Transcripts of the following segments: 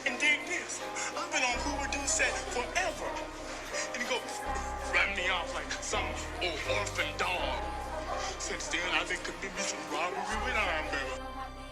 And dig this, I've been on Hoover Doo set forever. And he go, run me off like some old orphan dog. Since then, I've been committing some robbery with iron, baby.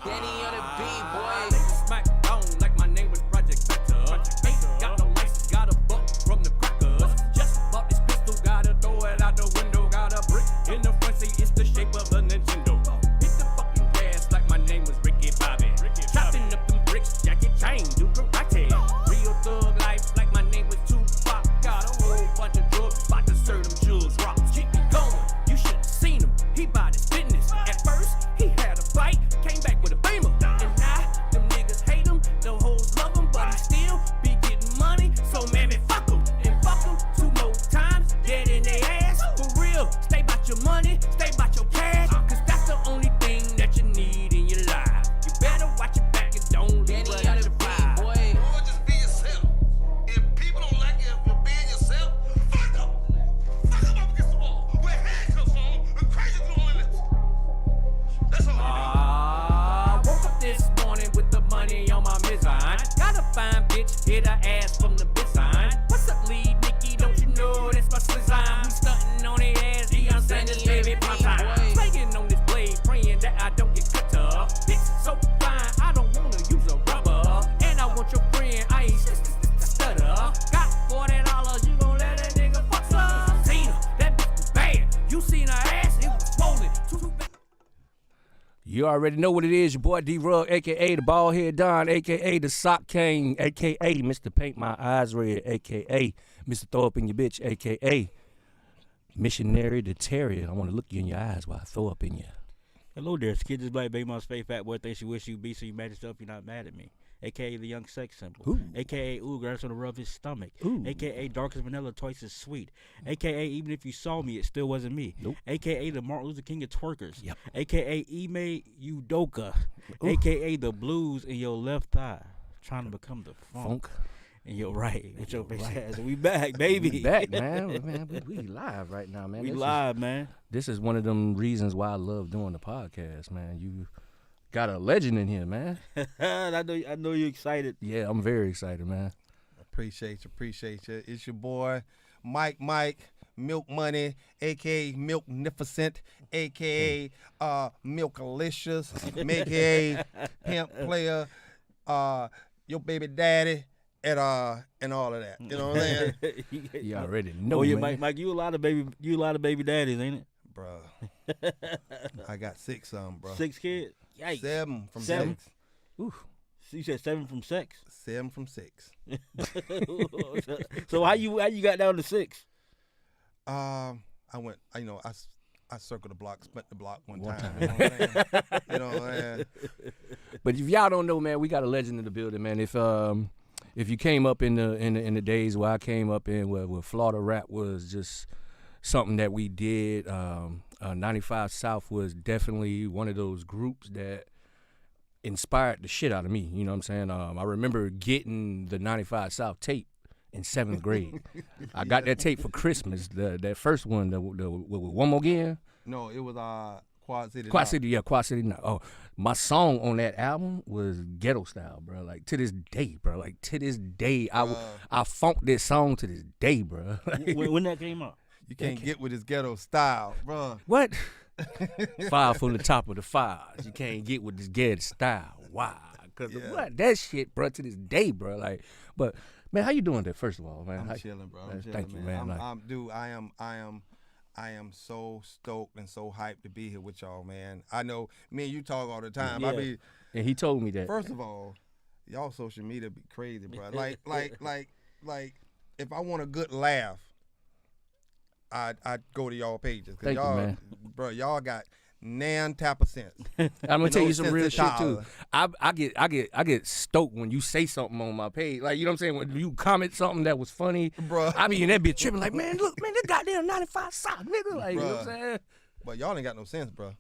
Benny on the beat, boy. Smack down like my name was Project Vector. Ain't got no license, got a buck from the crackers. Just bought this pistol, gotta throw it out the window. Got a brick in the front seat, it's the shape of a Nintendo. Hit the fucking gas like my name was Ricky Bobby. Chopping up them bricks, jacket chain, do karate. Real thug life like my name was Tupac. Got a whole bunch of drugs, about to serve them jewels rocks. Keep it going, you should have seen him. He bought his business. At first, he had a bike, came back with a beamer. And now, them niggas hate him, the hoes love him, but he still be getting money. So man, fuck him, and fuck him 2 more times, dead in their ass. For real, stay about your money, stay about your cash, cause that's the only thing that you need in your life. You better watch your back and don't leave it out your vibe. Boy. Or just be yourself. If people don't like you for being yourself, fuck them. Fuck them up against the wall. With handcuffs on and crazy to the limits. That's all. Woke up this morning with the money on my mizine. Got a fine bitch, hit her ass from the bitch sign. What's up, lead Nikki? Don't you know that's my slizine? We stunting on their ass, Deion Sanders, baby, pop time. Swinging on this blade, praying that I don't get cut up. Bitch so fine, I don't wanna use a rubber. And I want your friend, I ain't stutter. Got $40, you gon' let that nigga fuck some. Seen her, that bitch was bad. You seen her ass, it was swollen. Too bad. You already know what it is, your boy D-Rug, a.k.a. the Baldhead Don, a.k.a. the Sock King, a.k.a. Mr. Paint My Eyes Red, a.k.a. Mr. Throw Up in Your Bitch, a.k.a. Missionary the Terrier. I want to look you in your eyes while I throw up in you. Hello there, it's Kid Jus'Black, Baby Mom's Fake Fat Boy, thinks you wish you be, so you mad yourself, you're not mad at me. A.k.a. the young sex symbol. Ooh. A.k.a. ooh, girls wanna rub his stomach. Ooh. A.k.a. dark as vanilla, twice as sweet. A.k.a. even if you saw me, it still wasn't me. Nope. A.k.a. the Martin Luther King of twerkers. Yep. A.k.a. Ime Udoka. Ooh. A.k.a. the blues in your left thigh, trying to become the funk. Funk. And you're right, with your face right. ass. We back, baby. We back, man. We live right now, man. We This is- live, man. This is one of them reasons why I love doing the podcast, man. You got a legend in here, man. I know you're excited. Yeah, I'm very excited, man. Appreciate you. It's your boy, Mike, Milk Money, a.k.a. Milknificent, a.k.a. Milkalicious, a.k.a. Pimp Player, your baby daddy, and all of that. You know what I'm saying? You already know, Oh yeah, man. Mike, you a lot of baby daddies, ain't it? Bro, I got 6 of them, bro. 6 kids? Yikes. 7 from Seven? 6. Ooh. So you said 7 from sex. 7 from 6. So how you got down to 6? I went, I circled the block, spent the block one time. You know what I'm saying? You know what I'm saying? But if y'all don't know, man, we got a legend in the building, man. If you came up in the days where I came up in where Florida rap was just something that we did, 95 South was definitely one of those groups that inspired the shit out of me. You know what I'm saying? I remember getting the 95 South tape in 7th grade. I got that tape for Christmas, that first one, the One More Again. No, it was Quad City. Quad City, yeah, Quad City. No. Oh, my song on that album was Ghetto Style, bro. Like to this day, bro. Like to this day, I funk this song to this day, bro. When that came out? You can't get with his ghetto style, bro. What? Fire from the top of the fires. You can't get with this ghetto style. Why? Because what? That shit, bro, to this day, bro. Like, but man, how you doing there? First of all, man. I'm chilling, bro. I'm chilling, thank you, man. I am so stoked and so hyped to be here with y'all, man. I know me and you talk all the time. Yeah. And he told me that. First of all, y'all social media be crazy, bro. Like, if I want a good laugh, I'd go to y'all pages. Cause Thank you, y'all, man. Bro, y'all got nan tap of sense. I'm gonna tell you some real shit too. $1. I get stoked when you say something on my page. Like, you know what I'm saying? When you comment something that was funny, Bro. I be in that bitch tripping like, man, look, man, this goddamn 95 South, nigga. Like, you know what I'm saying? But y'all ain't got no sense, bro.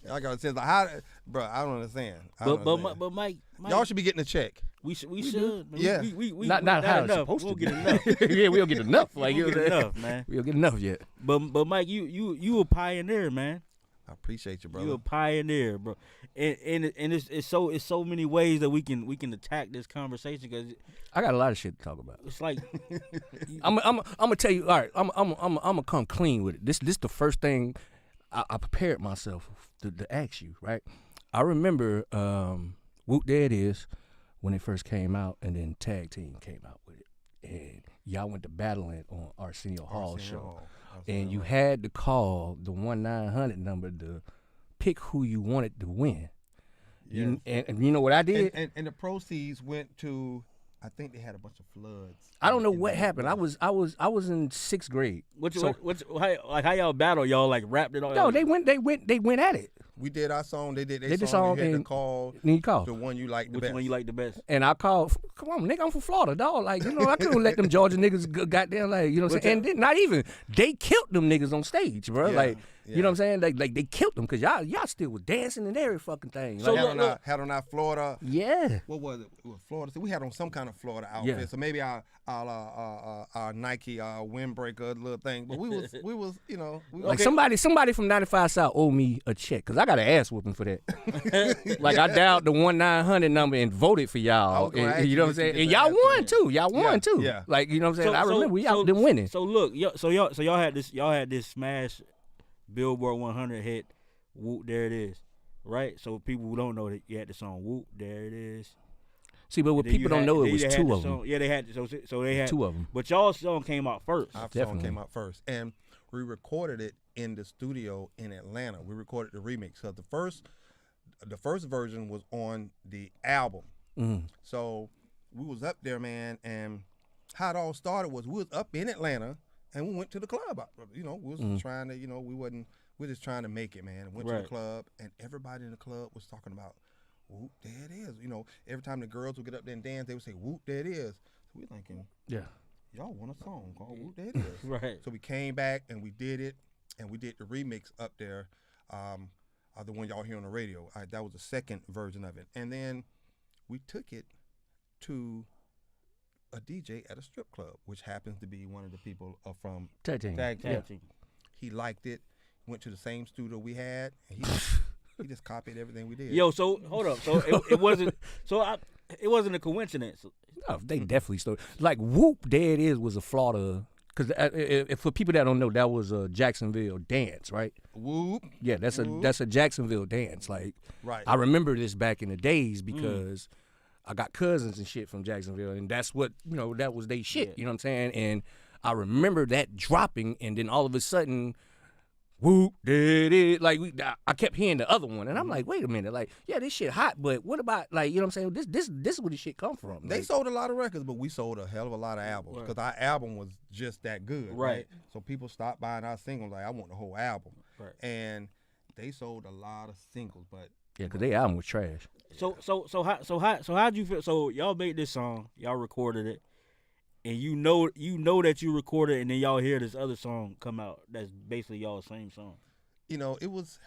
Y'all got sense. Like, how, bro, I don't understand. But Mike, y'all should be getting a check. we should. Yeah. We Not how it's enough. supposed We'll to get be. enough. Yeah, we don't get enough. Like, We'll you know get what I'm saying? enough, man. We don't get enough yet. But Mike, you a pioneer, man. I appreciate you, brother. You a pioneer, bro. And it's so many ways that we can attack this conversation because I got a lot of shit to talk about. it's like I'm gonna tell you. All right, I'm gonna come clean with it. This the first thing I prepared myself to ask you. Right, I remember Woot There It Is when it first came out, and then Tag Team came out with it, and y'all went to battling on Arsenio Hall show, and you had to call the 1-900 number to pick who you wanted to win. Yes. And you know what I did? And the proceeds went to, I think they had a bunch of floods. I don't know what happened. I was in 6th grade. how y'all battle? Y'all like rapped it all? No, they went at it. We did our song. They did their Did the song. song You had to and- call Then you called. the one you like the Which best. one you like the best? And I called, come on, nigga, I'm from Florida, dog. Like, you know, I couldn't let them Georgia niggas goddamn, like, you know what I'm saying? And then not even, they killed them niggas on stage, bro. Yeah, Like, yeah. you know what I'm saying? Like they killed them because y'all still was dancing and every fucking thing. So Like, Had on our Florida. yeah. What was it? It was Florida. So we had on some kind of Florida outfit. Yeah. So maybe our Nike windbreaker little thing. But we was you know. Like somebody from 95 South owed me a check because I got an ass whooping for that. Like I dialed the 1-900 number and voted for I y'all. was gonna ask And, you know what I'm you saying? to And get y'all your ass won too. Y'all won too. yeah. Like, you know what I'm saying? I remember y'all been winning. So look, y'all had this smash Billboard 100 hit. Woot There It Is, right? So people who don't know that you had the song Woot There It Is. See, but what Then you people don't had- know, it then was you had two the of song- them. Yeah, they had so they had Two of them. But y'all song came out first. Our song Definitely. came out first, and we recorded it in the studio in Atlanta. We recorded the remix. So the first version was on the album. Mm. So we was up there, man, and how it all started was we was up in Atlanta, and we went to the club. You know, we was trying to, you know, we just trying to make it, man. And went to Right. the club, and everybody in the club was talking about, Woot, there it is. You know, every time the girls would get up there and dance, they would say, Woot, there it is. So we thinking, Yeah. y'all want a song called Woot, there it is. Right. So we came back and we did it, and we did the remix up there, the one y'all hear on the radio. That was the second version of it. And then we took it to a DJ at a strip club, which happens to be one of the people from Tag Team. Tag Team. Tag team. He liked it, went to the same studio we had, and he just copied everything we did. Yo, so hold up. So it wasn't. It wasn't a coincidence. No, they definitely stole. Like Whoop, There It Is was a Florida. Because for people that don't know, that was a Jacksonville dance, right? Whoop. Yeah, that's a Jacksonville dance. Like, Right. I remember this back in the days because I got cousins and shit from Jacksonville, and that's what, you know, that was they shit. Yeah. You know what I'm saying? And I remember that dropping, and then all of a sudden, Whoop, there it is. Like, I kept hearing the other one, and I'm like, wait a minute, like, yeah, this shit hot, but what about, like, you know what I'm saying? This is where this shit come from. They Like, sold a lot of records, but we sold a hell of a lot of albums because our album was just that good. Right. So people stopped buying our singles like, I want the whole album. Right. And they sold a lot of singles, but yeah, because their album was trash. So how'd you feel? So y'all made this song, y'all recorded it, and you know that you recorded it, and then y'all hear this other song come out that's basically y'all's same song. you know, it was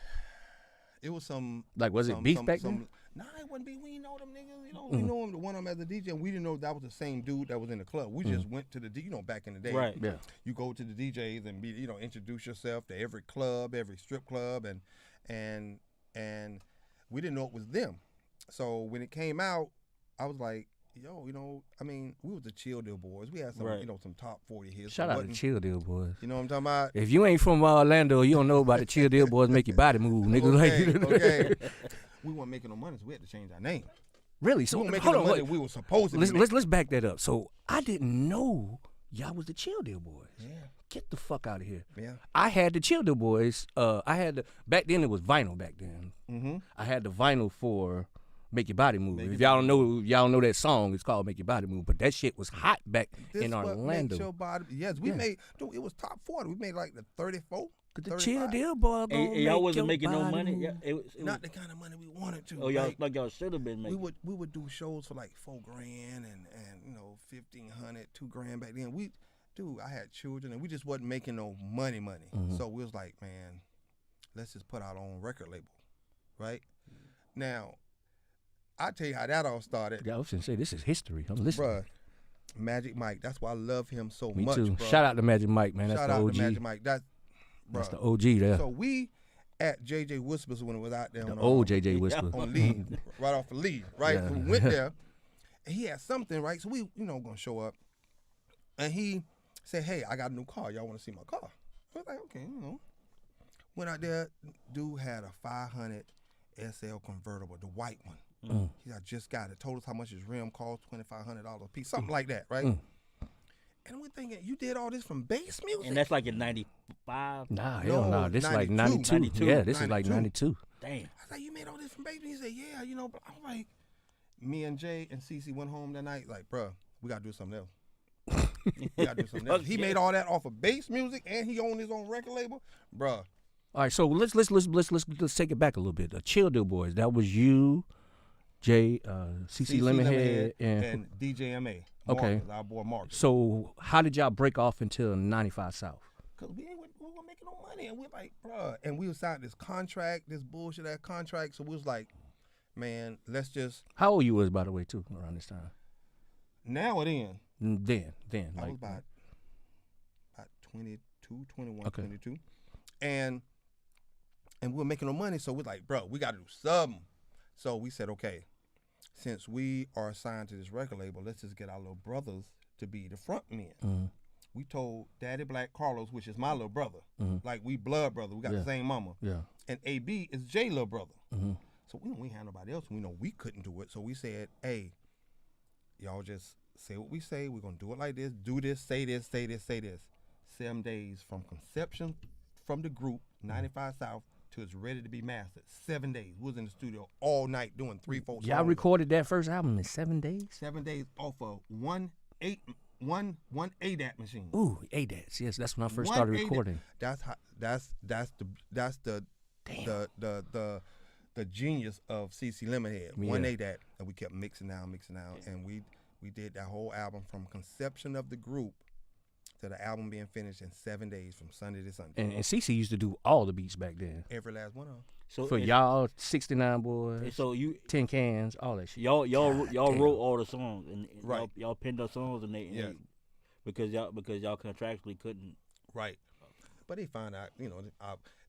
some Like, was it beef back then? Nah, it wasn't beef. We didn't know them niggas. You know, we know him, the one of them as a DJ, and we didn't know that was the same dude that was in the club. We just went to you know, back in the day. Right. Yeah. You go to the DJs and you know, introduce yourself to every club, every strip club, and we didn't know it was them. So when it came out, I was like, yo, you know, I mean, we was the Chill Deal Boys. We had some, Right. you know, some top 40 hits. Shout It out to wasn't- Chill Deal Boys. You know what I'm talking about? If you ain't from Orlando, you don't know about the Chill Deal Boys make your body move, nigga. Okay. We weren't making no money, so we had to change our name. Really? We So weren't making hold the on, money wait. we were supposed to be making. Let's back that up. So I didn't know y'all was the Chill Deal Boys. Yeah. Get the fuck out of here. Yeah. I had the Chill Deal Boys. Back then it was vinyl. Back then, Mm-hmm. I had the vinyl for Make Your Body Move. Make If Your y'all don't know, y'all know that song. It's called Make Your Body Move. But that shit was hot back This in what Orlando. makes your body. Yes, we Yeah. made. Dude, it was top 40. We made like the 34. Cause the 35. Chill Deal Boy gonna And y'all make wasn't your making no body money. move. Yeah, it was Not the kind of money we wanted to. oh y'all should have been making. we would do shows for like $4,000 and you know, $1,500, $2,000 back then. I had children and we just wasn't making no money. Mm-hmm. So we was like, man, let's just put our own record label, right? Now, I tell you how that all started, Yeah, I was gonna say this is history. I'm listening. bruh. Magic Mike, that's why I love him so Me much. too. Bruh. Shout out to Magic Mike, man. That's Shout the out OG. to Magic Mike. That's the OG there. So we at JJ Whispers when it was out there The on old JJ Whisper. on Lee, right off of Lee, right? Yeah. So we went there, and he had something, right? So we, gonna show up, and he said, "Hey, I got a new car. Y'all want to see my car?" I was like, "Okay, Went out there. Dude had a 500 SL convertible, the white one. He said, I just got it. Told us how much his rim cost, $2,500 a piece, something like that, right? And we're thinking, you did all this from bass music? And that's like in 95. Nah, hell no. This is like 92. 92. Yeah, this is like 92. Damn. I was like, you made all this from bass music? He said, yeah, but I'm like, me and Jay and Cece went home that night, like, bruh, we got to do something else. We got to do something else. He made all that off of bass music, and he owned his own record label, bruh. All right, so let's take it back a little bit. Chill Deal Boys. That was you, Jay, CC Lemonhead, and DJ MA. Okay. Marcus, our boy Marcus. So how did y'all break off until 95 South? Because we weren't making no money. And we're like, bruh. And we was signed this contract, this bullshit ass contract. So we was like, man, let's just. How old you was, by the way, too, around this time? Now or then? Then. I Like, was about 22, 21, Okay. 22. And we were making no money. So we're like, bro, we got to do something. So we said, okay, since we are assigned to this record label, let's just get our little brothers to be the front men. We told Daddy Black Carlos, which is my little brother, like we blood brother, we got the same mama. Yeah. And AB is Jay little brother. So we had nobody else. We know we couldn't do it. So we said, hey, y'all just say what we say. We're going to do it like this, do this, say this, say this, say this. 7 days from conception from the group, 95 South, till it's ready to be mastered. 7 days. We was in the studio all night doing 3-4 songs. Y'all recorded that first album in 7 days? 7 days off of one ADAT machine. Ooh, ADATs. Yes, that's when I first One started ADAT. recording. That's the genius of CC Lemonhead. Yeah. One ADAT, and we kept mixing out, and we did that whole album from conception of the group to the album being finished in 7 days from Sunday to Sunday. And CC used to do all the beats back then. Every last one of them. So For y'all, 69 Boys, So you 10 Cans, all that shit. y'all damn. wrote all the songs and Right. y'all penned the songs and Yeah. because y'all contractually couldn't. Right. But they found out,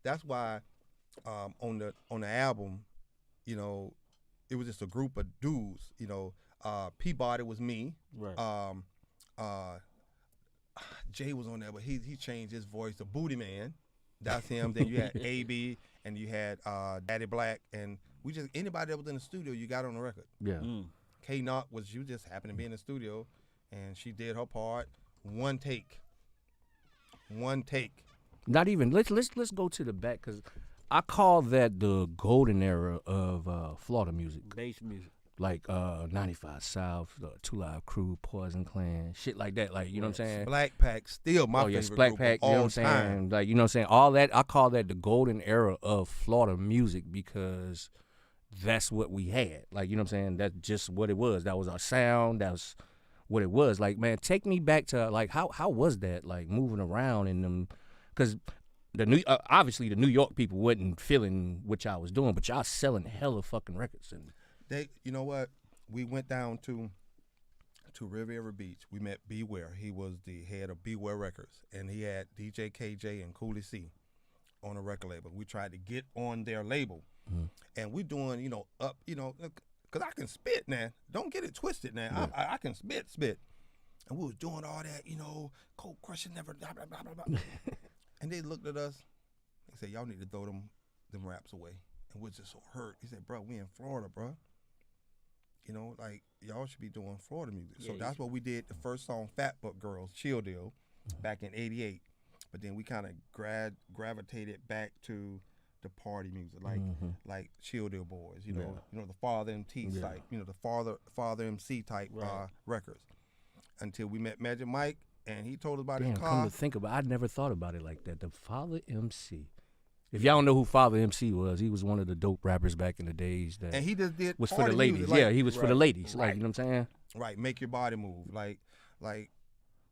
that's why on the album, it was just a group of dudes, Peabody was me. Right. Jay was on there, but he changed his voice to Booty Man. That's him. Then you had AB and you had Daddy Black, and we just anybody that was in the studio you got on the record. Yeah. K Knock you just happened to be in the studio, and she did her part. One take. Not even. Let's go to the back, because I call that the golden era of Florida music. Bass music. Like 95 South, 2 Live Crew, Poison Clan, shit like that. Like, you know what I'm saying? Black Pack, still my favorite Black group Pack, of all you know what I'm time. saying? Like, you know what I'm saying? All that, I call that the golden era of Florida music, because that's what we had. Like, you know what I'm saying? That's just what it was. That was our sound. That was what it was. Like, man, take me back to, like, how was that, like, moving around in them? Because obviously the New York people wasn't feeling what y'all was doing, but y'all selling hella fucking records. And You know what? We went down to Riviera Beach. We met Beware. He was the head of Beware Records, and he had DJ KJ and Cooley C on a record label. We tried to get on their label, and we doing, because I can spit now. Don't get it twisted now. I can spit. And we was doing all that, cold crushing, never, blah, blah, blah, blah, blah. And they looked at us. They said, y'all need to throw them raps away. And we're just so hurt. He said, bro, we in Florida, bro. Like, y'all should be doing Florida music. So that's what we did the first song, Fat Butt Girls, Chill Deal, back in 88. But then we kind of gravitated back to the party music, like Chill Deal Boys, the Father MT type, the Father MC type records. Until we met Magic Mike, and he told us about his car. Come to think about it, I never thought about it like that. The Father MC. If y'all don't know who Father MC was, he was one of the dope rappers back in the days that and he just did was for party the ladies. music, Yeah, he was for the ladies. Like, Right. you know what I'm saying? Right, make your body move. Like, we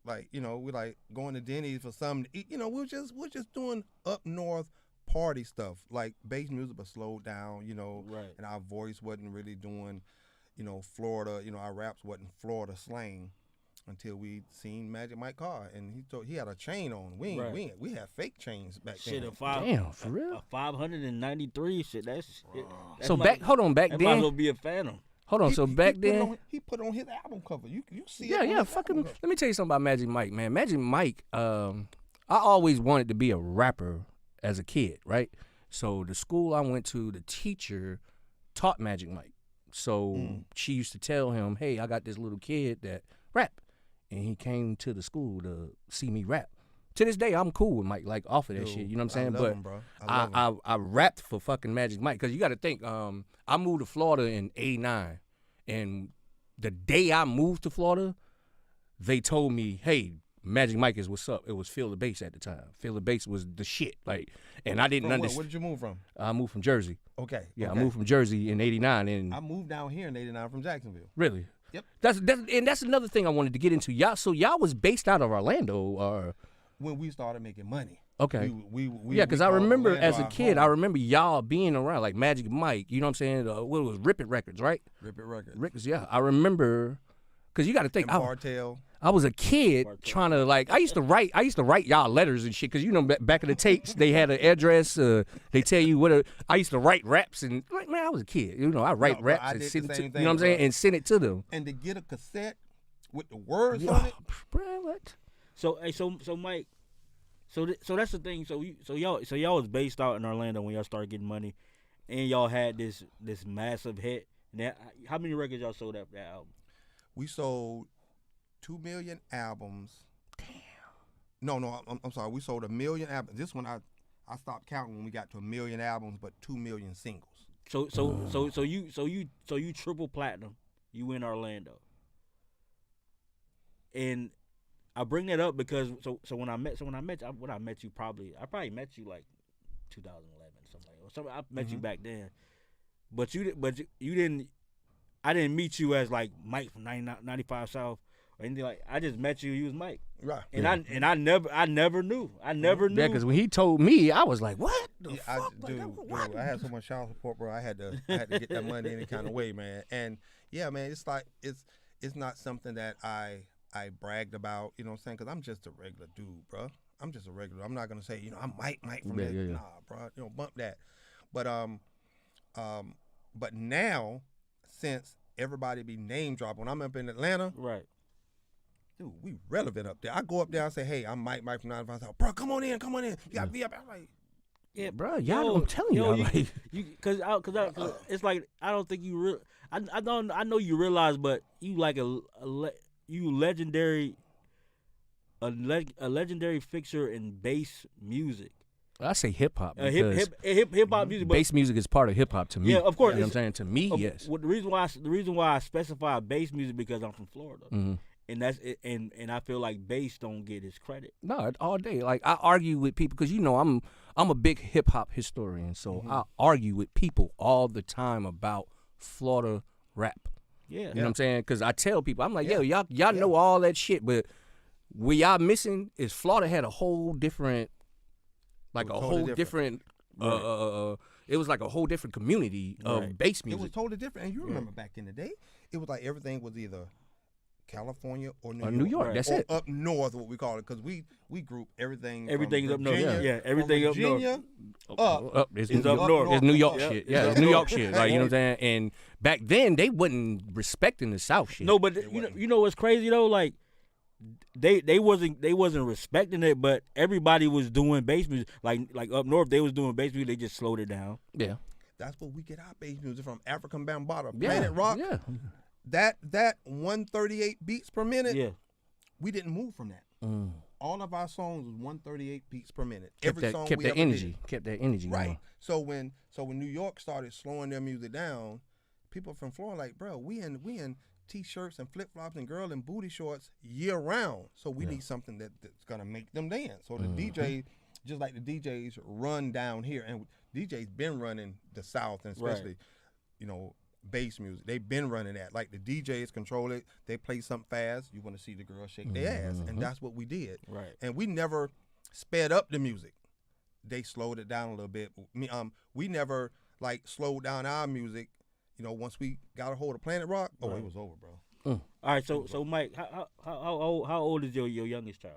like going to Denny's for something to eat. We're just doing up north party stuff, like bass music, but slowed down. Right. And our voice wasn't really doing, Florida. Our raps wasn't Florida slang. until we seen Magic Mike car, and he had a chain on. We had fake chains back Shit, then. Damn, for real? A 593 shit. That's So hold on, back that might as then. well be a Phantom. Hold on, so back then. He put it on his album cover. You see Yeah, it? yeah. Fucking. Let me tell you something about Magic Mike, man. Magic Mike. I always wanted to be a rapper as a kid, right? So the school I went to, the teacher taught Magic Mike. So she used to tell him, "Hey, I got this little kid that rap," and he came to the school to see me rap. To this day, I'm cool with Mike, like off of that shit. You know what I'm saying? I love him, bro. I love him. I rapped for fucking Magic Mike because you got to think. I moved to Florida in '89, and the day I moved to Florida, they told me, "Hey, Magic Mike is what's up." It was Feel the Bass at the time. Feel the Bass was the shit. Like, and I didn't understand. Where did you move from? I moved from Jersey. Okay. Yeah, okay. I moved from Jersey in '89, and I moved down here in '89 from Jacksonville. really, Yep. That's another thing I wanted to get into. Y'all was based out of Orlando, or When we started making money. okay. We Yeah, because I called remember Orlando as a our kid, home. I remember y'all being around, like Magic Mike, you know what I'm saying? What it was, Rip It Records, right? Rip It Records. Records, yeah. I remember, because you got to think, And Bartell. I was a kid trying to, like, I used to write y'all letters and shit, because, you know, back in the tapes, they had an address, they tell you what, I used to write raps, and, like, man, I was a kid, you know, I write No, bro, raps I and did send the it same to, you know what I'm thing, saying, bro. and send it to them. And to get a cassette with the words on it. Bro, what? So hey, so Mike, so that's the thing. So y'all was based out in Orlando when y'all started getting money, and y'all had this massive hit. Now, how many records y'all sold after that album? We sold 2 million albums. Damn. No, I'm sorry. We sold 1 million albums. This one I stopped counting when we got to 1 million albums, but 2 million singles. So you triple platinum. You in Orlando. And I bring that up because when I met you I probably met you like 2011 something. I met you back then, but you didn't. I didn't meet you as like Mike from 95 South or anything like. I just met you. You was Mike, Right. and I never knew. I never knew. Yeah, because when he told me, I was like, what the Yeah, fuck? dude, I had so much child support, bro. I had to get that money any kind of way, man. And yeah, man, it's like it's not something that I bragged about, you know what I'm saying? Because I'm just a regular dude, bro. I'm just a regular. I'm not gonna say, I'm Mike from that. Yeah. Nah, bro. Bump that. But now, since everybody be name dropping, when I'm up in Atlanta, Right. dude, we relevant up there. I go up there and say, hey, I'm Mike from 95 South. Bro, come on in. You got to be up. I'm like, Yeah, Bro, y'all, I'm telling you, like, cause it's like I don't think you I know you realize, but you like a legendary fixture in bass music. I say hip hop because Hip hop music, but bass music is part of hip hop to me. Yeah, of course. You know what I'm saying? To me, yes. Well, the reason why I specify bass music because I'm from Florida, and that's it, and I feel like bass don't get its credit. No, all day. Like I argue with people because I'm a big hip hop historian, so I argue with people all the time about Florida rap. Yeah, You know what I'm saying? Because I tell people, I'm like, yo, y'all know all that shit, but what y'all missing is Florida had a whole different, like a whole different. It was like a whole different community of bass it music. was totally different. And you remember back in the day, it was like everything was either California or New York. New York, that's or it. Up north, what we call it, because we group everything. Everything's from up north. Virginia, Yeah, everything from up north. Virginia, It's It's New up York. north. It's New York Yeah. shit. Yeah, it's New York shit. Like, you know what I'm saying? And back then they wasn't respecting the South shit. No, but you know what's crazy though? Like they wasn't respecting it, but everybody was doing bass music. Like up north, they was doing bass music. They just slowed it down. Yeah. That's where we get our bass music from. African Bambaataa, Yeah. Planet Rock. Yeah. That 138 beats per minute. Yeah, We didn't move from that. All of our songs was 138 beats per minute. Kept Every song that we ever energy. did. Kept that energy. Right. going. So when New York started slowing their music down, people from Florida like, bro, we in t-shirts and flip-flops and girl in booty shorts year round. So we need something that's gonna make them dance. So the DJs, just like the DJs run down here, and DJs been running the South, and especially, bass music. They've been running that. Like the DJs control it. They play something fast. You want to see the girl shake their ass, and that's what we did. right. And we never sped up the music. They slowed it down a little bit. We never like slowed down our music. Once we got a hold of Planet Rock, it was over, bro. All right, so Mike, how old is your youngest child?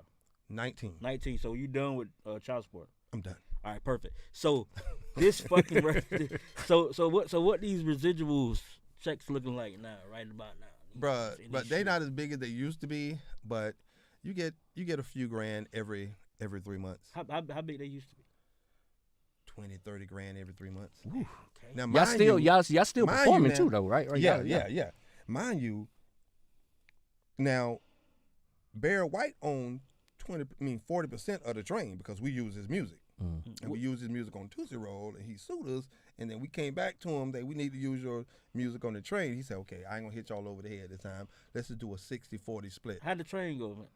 19. 19. So you done with child support? I'm done. All right, perfect. So this fucking so what these residuals checks looking like now, right about now? Bruh, but they not as big as they used to be, but you get a few grand every 3 months. How big they used to be? 20, 30 grand every 3 months. Okay. Now, Y'all still mind performing you, too man. though, right? Yeah. Mind you, now Barry White owned 40% of the train because we use his music. And we use his music on Tootsie Roll, and he sued us. And then we came back to him that we need to use your music on the train. He said, okay, I ain't gonna hit y'all over the head this time. Let's just do a 60-40 split. How'd the train go, man?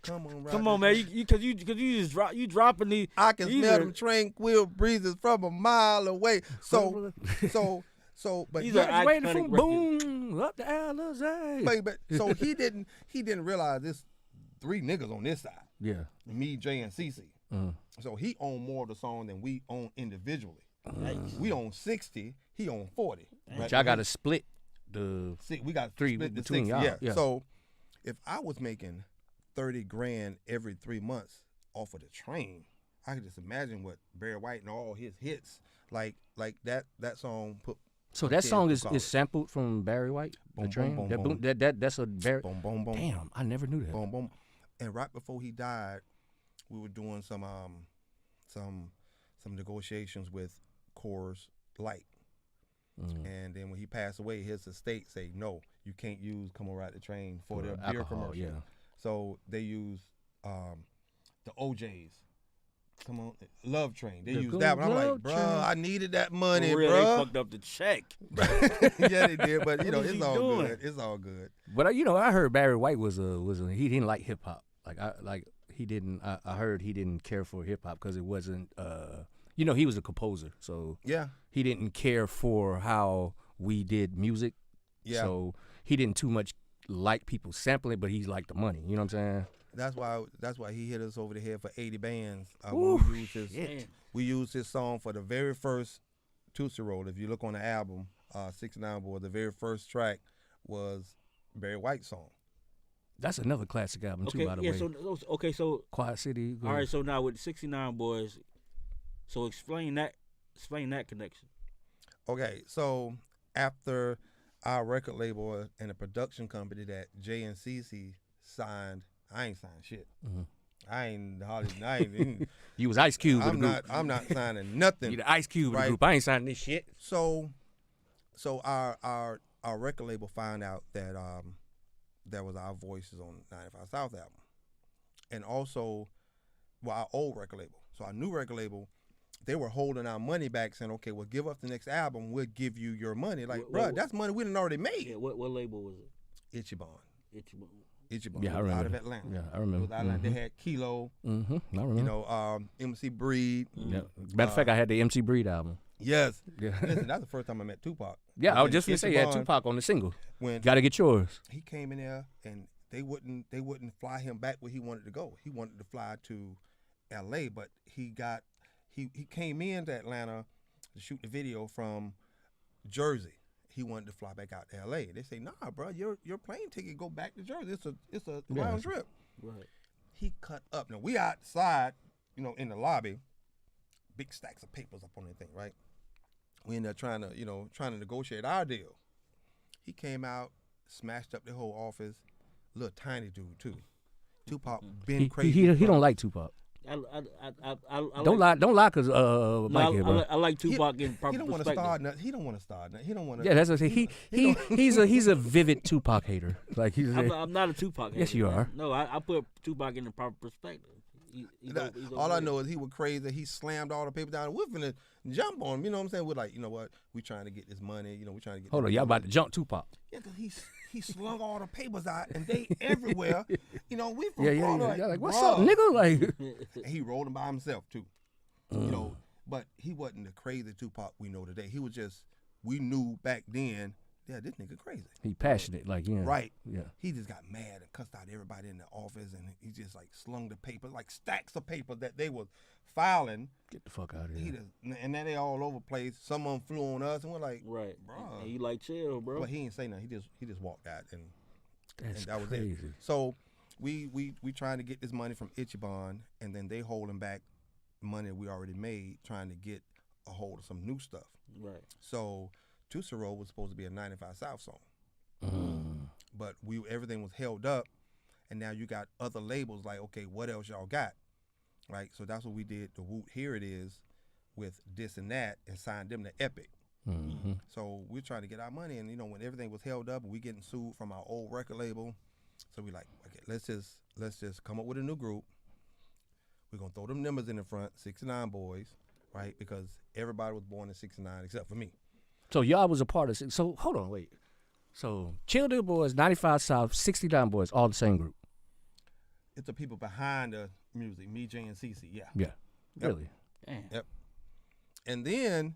Come on, Rob. Come on, man. You just dropping these. I can smell them tranquil breezes from a mile away. So, but These he- are Waiting iconic for records. boom up the Alizé. but so he didn't realize this 3 niggas on this side. Yeah. Me, Jay, and Cece. So he owned more of the song than we own individually. We own 60, he owned 40. But y'all got to split We got 3 split the between 60. y'all. Yeah. So if I was making 30 grand every 3 months off of the train, I could just imagine what Barry White and all his hits like that song put. So that song is college. sampled from Barry White. Boom, The train. boom, That boom, boom- that's a Barry. Boom, boom, boom. Damn, I never knew that. Boom, boom. And right before he died, we were doing some negotiations with Coors Light. And then when he passed away, his estate say, no, you can't use Come On Ride the Train for their beer alcohol, commercial. yeah. So they used the OJs. Come on, Love Train. They The used good that one. I'm like, Love bruh, Train. I needed that money, For real, they bruh. fucked up the check. Yeah, they did, but What is it's he all doing? good. It's all good. But I heard Barry White was he didn't like hip hop. I heard he didn't care for hip hop because it wasn't. He was a composer, so Yeah. he didn't care for how we did music. Yeah. So he didn't too much like people sampling, but he liked the money. You know what I'm saying? That's why he hit us over the head for 80 bands. Ooh, We used his song for the very first Tootsie Roll. If you look on the album, 69 Boy, the very first track was Barry White's song. That's another classic album too, by the way. So Quiet City. all right, so now with 69 Boys, so explain that connection. Okay, so after our record label and the production company that Jay and Cece signed, I ain't signed shit. I ain't. You was Ice Cube with the group. I'm not signing nothing. You the Ice Cube with Right. the group. I ain't signing this shit. So our record label found out that that was our voices on 95 South album, and also, our old record label. So our new record label, they were holding our money back, saying, "Okay, well, give us the next album. We'll give you your money." Like, bruh, that's money we done already made. Yeah, what label was it? Itchy Bond. Yeah, I remember. Out of Atlanta. Yeah, I It remember. was out of Atlanta. They had Kilo. I remember. You know, MC Breed. Yeah. Matter of fact, I had the MC Breed album. Yes. Yeah. Listen, that's the first time I met Tupac. Yeah, I was When just gonna say, Itchy yeah, Bond- Tupac on the single. When Got to get yours. he came in there and they wouldn't fly him back where he wanted to go. He wanted to fly to LA, but he came into Atlanta to shoot the video from Jersey. He wanted to fly back out to LA. They say, "Nah, bro, your plane ticket go back to Jersey. It's a round trip." Right. He cut up. Now we outside, in the lobby, big stacks of papers up on the thing, right? We ended up trying to negotiate our deal. He came out, smashed up the whole office. Little tiny dude too. Tupac been crazy. He don't like Tupac. I Don't lie, cause Mike here, bro. I like Tupac in proper He don't want to perspective. start nothing. He don't want to start nothing. He don't want to. Yeah, that's what I say. He's a vivid Tupac hater. Like I'm not a Tupac hater. Yes, you man. are. No, I put Tupac in the proper perspective. All I know is he was crazy. He slammed all the papers down. We're finna jump on him. You know what I'm saying? We're like, you know what? We trying to get this money. We're trying to get. Hold on, y'all about to jump Tupac. Yeah, cause he slung all the papers out and they everywhere. We from Yeah. Florida. Like, what's bruh. up, nigga? Like, And he rolled them by himself too. But he wasn't the crazy Tupac we know today. He was just, we knew back then, yeah, this nigga crazy. he passionate, like, yeah. Right. Yeah. He just got mad and cussed out everybody in the office, and he just like slung the paper, like stacks of paper that they was filing. Get the fuck out of He here. just, and then they all over the place. Some of them flew on us, and we're like, Right. bro. And you like chill, bro. But he didn't say nothing. He just walked out, and That's that was crazy. it. So we trying to get this money from Ichiban, and then they holding back money we already made, trying to get a hold of some new stuff. Right. So Tusaro was supposed to be a 95 South song, but everything was held up, and now you got other labels like, okay, what else y'all got? Right. So that's what we did. The Woot Here It Is with this and that, and signed them to Epic. So we're trying to get our money, and when everything was held up, and we getting sued from our old record label, so we like, okay, let's just come up with a new group. We're gonna throw them numbers in the front, 69 Boyz, right? Because everybody was born in 69 except for me. So y'all was a part of. So hold on, wait. So Chill Deal Boys, 95 South, 69 Boyz, all the same group. It's the people behind the music, me, Jay, and Cece. Yeah. Yeah. Yep. Really. Damn. Yep. And then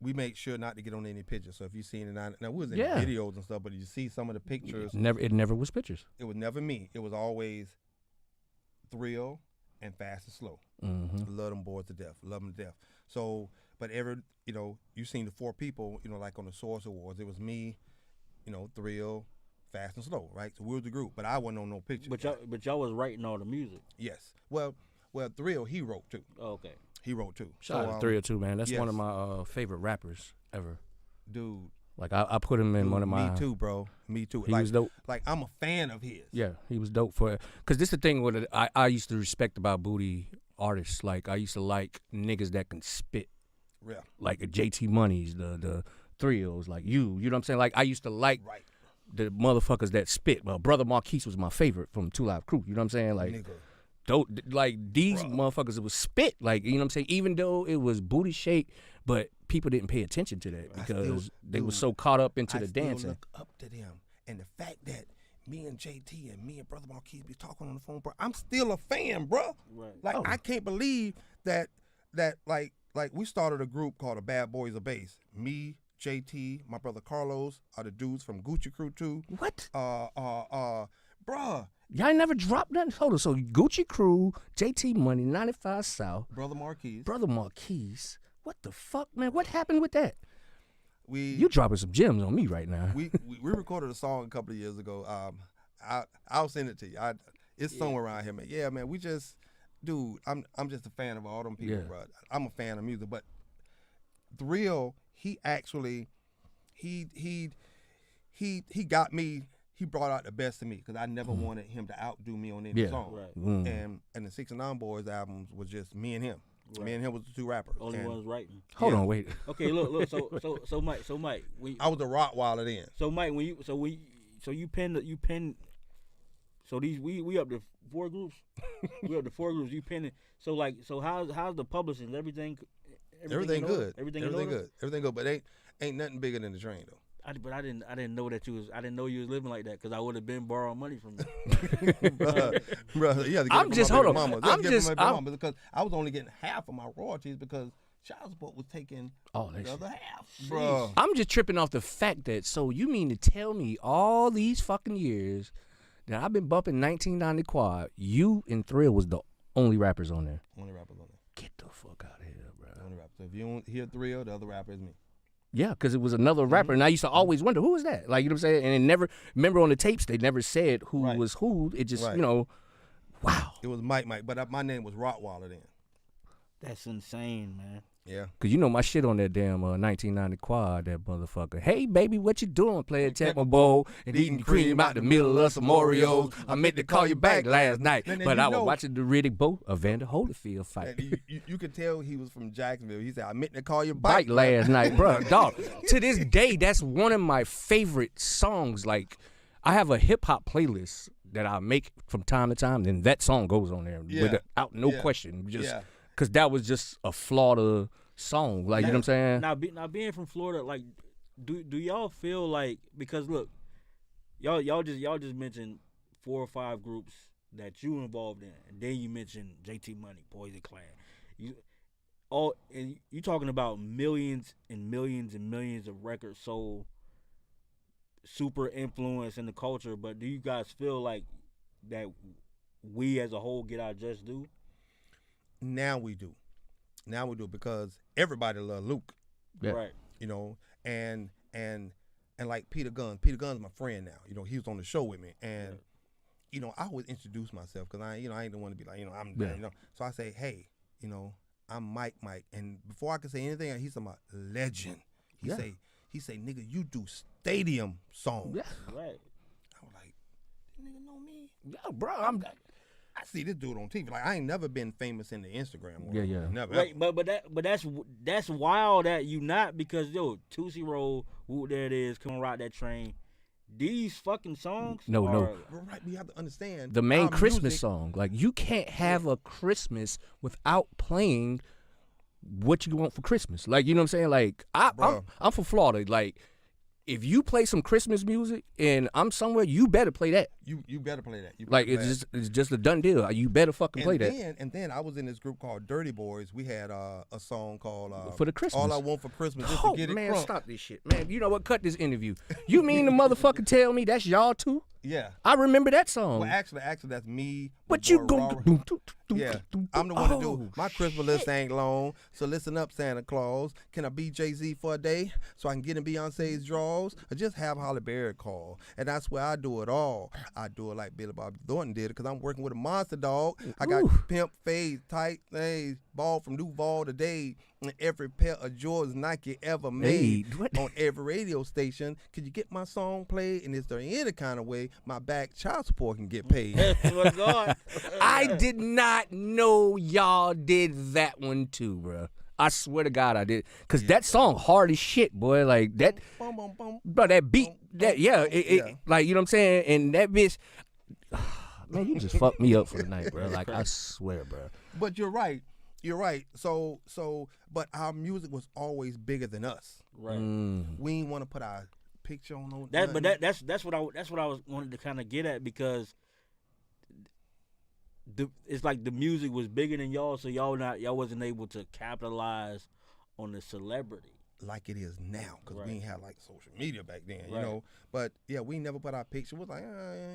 we make sure not to get on any pictures. So if you seen it now we was in Yeah. videos and stuff, but you see some of the pictures, It never was pictures. it was never me. It was always Thrill and Fast and Slow. Love them boys to death. Love them to death. So, but you seen the four people, like on the Source Awards, it was me, Thrill, Fast and Slow, right? So we were the group, but I wasn't on no pictures. But y'all was writing all the music. Yes. Well, Thrill, he wrote too. Oh, okay. He wrote too. Shout out to 302, man. That's one of yes. my favorite rappers ever. Dude. Like I put him in one of my. Me too, bro. Me too. He like, was dope. Like I'm a fan of his. Yeah, he was dope for it. Cause this the thing with it, I used to respect about booty artists. Like I used to like niggas that can spit. Yeah. Like a JT Monies, the Thrills, like you know what I'm saying? Like I used to like the motherfuckers that spit. Well, Brother Marquise was my favorite from Two Live Crew. You know what I'm saying? Like Nigga. Dope, like these motherfuckers, it was spit. Like, you know what I'm saying? Even though it was booty shake, but people didn't pay attention to that because they were so caught up into the dancing. I look up to them. And the fact that me and JT and me and Brother Marquise be talking on the phone, bro, I'm still a fan, bro. Right. Like, I can't believe that like we started a group called the Bad Boys of Bass. Me, JT, my brother Carlos are the dudes from Gucci Crew too. What? Bruh. Y'all ain't never dropped nothing? Hold on. So Gucci Crew, JT Money, 95 South. Brother Marquise. Brother Marquise. What the fuck, man? What happened with that? You dropping some gems on me right now. We recorded a song a couple of years ago. I'll send it to you. It's somewhere around here, man. Yeah, man. We just, dude. I'm just a fan of all them people, bro. I'm a fan of music, but Thrill, he actually, he got me. He brought out the best of me because I never wanted him to outdo me on any song. Right. And the 69 Boyz albums was just me and him. Right. Me and him was the two rappers. Only ones writing. Hold on, wait. Okay, look. So Mike, I was a Rottweiler then. So Mike, you penned. So these we up to 4 groups. We up to 4 groups. You penning. So how's the publishing? Everything good. Everything good. Everything good. But ain't nothing bigger than the train though. But I didn't know that I didn't know you was living like that because I would have been borrowing money from you. Bro, you have to get I'm it just from my hold on. baby mama. I'm just mama because I was only getting half of my royalties because child support was taking the other half. Bro, I'm just tripping off the fact that, so you mean to tell me all these fucking years that I've been bumping 1990 Quad, you and Thrill was the only rappers on there? Only rappers on there. Get the fuck out of here, bro. Only rappers. So if you don't hear Thrill, the other rapper is me. Yeah, because it was another rapper, and I used to always wonder, who was that? Like, you know what I'm saying? And it never, remember on the tapes, they never said who was who. It just, wow. It was Mike, but my name was Rottweiler then. That's insane, man. Yeah. Because you know my shit on that damn 1990 Quad, that motherfucker. Hey, baby, what you doing? Playing Tecmo Bowl and eating cream out the middle of some Oreos. I meant to call you back last night, but I was watching the Riddick Bowe Evander Holyfield fight. You could tell he was from Jacksonville. He said, I meant to call you Bike last night, bro. Dog, to this day, that's one of my favorite songs. Like, I have a hip-hop playlist that I make from time to time, and that song goes on there without no question. Just because that was just a Florida song, like, you know what I'm saying? Now being from Florida, like, do y'all feel like, because look, y'all just mentioned 4 or 5 groups that you involved in, and then you mentioned JT Money, Boyz Clan. You talking about millions and millions and millions of records sold. super influenced in the culture, but do you guys feel like that we as a whole get our just due? Now we do because everybody love Luke. Yeah. Right. You know, and like Peter Gunn's my friend now. You know, he was on the show with me, and you know, I always introduce myself because I ain't the one to be like, you know, I'm, you know. So I say, hey, you know, I'm Mike, and before I can say anything, he's my legend. He say, nigga, you do stadium songs. Yeah. Right. I was like, this nigga know me? Yeah, bro. I see this dude on TV. Like, I ain't never been famous in the Instagram world. Yeah. Never. Right, but that's wild that you not, because yo, Tootsie Roll, Woot There It Is, Come Rock That Train. These fucking songs. No. Right, we have to understand The main our Christmas music. song. Like, you can't have a Christmas without playing what you want for Christmas. Like, you know what I'm saying? Like, I'm from Florida. Like, if you play some Christmas music and I'm somewhere, you better play that. You better play that. You Like, better play it's just a done deal. You better fucking play that. And then I was in this group called Dirty Boys. We had a song called For the Christmas. All I Want for Christmas is Oh, to Get It man, Crunk. stop this shit. Man, you know what? Cut this interview. You mean the motherfucker tell me that's y'all too? Yeah. I remember that song. Well, actually, that's me. But my you boy go. Robert. Yeah, I'm the one to do. My Christmas list ain't long, so listen up, Santa Claus. Can I be Jay-Z for a day so I can get in Beyonce's draws? Or just have Holly Berry call? And that's where I do it all. I do it like Billy Bob Thornton did it, because I'm working with a monster dog. I got pimp, fade, tight things, ball from Duval today, and every pair of Jordans Nike ever made on every radio station. Could you get my song played? And is there any kind of way my back child support can get paid? My God. I did not know y'all did that one too, bro. I swear to God I did. Because that song hard as shit, boy. Like, that, Bum, bum, bum. bro, that beat, that, yeah, Yeah. like, you know what I'm saying? And that bitch, man, you just fucked me up for the night, bro. Like, I swear, bro. But you're right. You're right. So, but our music was always bigger than us. Right. We ain't want to put our picture on no. That's nothing. what I was wanted to kind of get at, because it's like the music was bigger than y'all, so y'all wasn't able to capitalize on the celebrity like it is now, because Right. we ain't had like social media back then, you Right. know. But yeah, we never put our picture. Was like, you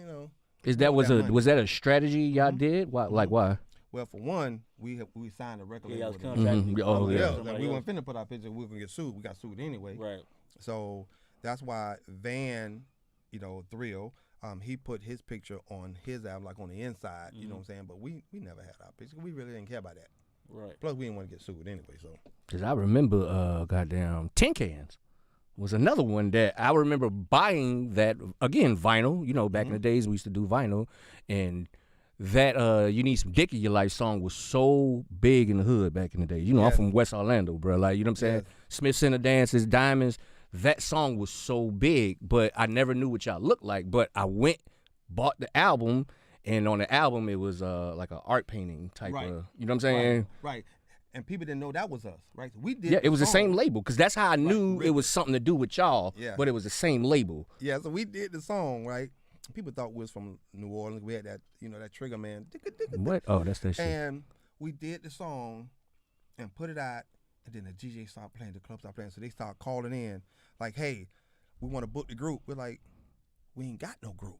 know. Is that want that money. was that a strategy y'all did? Why? Like, why? Well, for one, we signed a record Yeah, I label was with them. contracted. Oh, yeah. Like, we weren't finna put our picture. We were gonna get sued. We got sued anyway. Right. So that's why Van, you know, Thrill, he put his picture on his album, like on the inside. You know what I'm saying? But we never had our picture. We really didn't care about that. Right. Plus, we didn't want to get sued anyway. So Because I remember, goddamn, Tin Cans was another one that I remember buying that, again, vinyl. You know, back in the days we used to do vinyl. And that You Need Some Dick in Your Life song was so big in the hood back in the day. You know, I'm Yes. from West Orlando, bro. Like, you know what I'm saying? Yes. Smith Center Dances, Diamonds. That song was so big, but I never knew what y'all looked like. But I went, bought the album, and on the album, it was like an art painting type Right. of, you know what I'm saying? right. And people didn't know that was us, right? So we did. Yeah, it was the song. same label, because that's how I knew it was something to do with y'all, Yeah. but it was the same label. Yeah, so we did the song, right? People thought we was from New Orleans. We had that, you know, that Trigger Man. What? Oh, that's that shit. And we did the song and put it out, and then the DJ started playing, the club started playing, so they started calling in, like, hey, we want to book the group. We're like, we ain't got no group.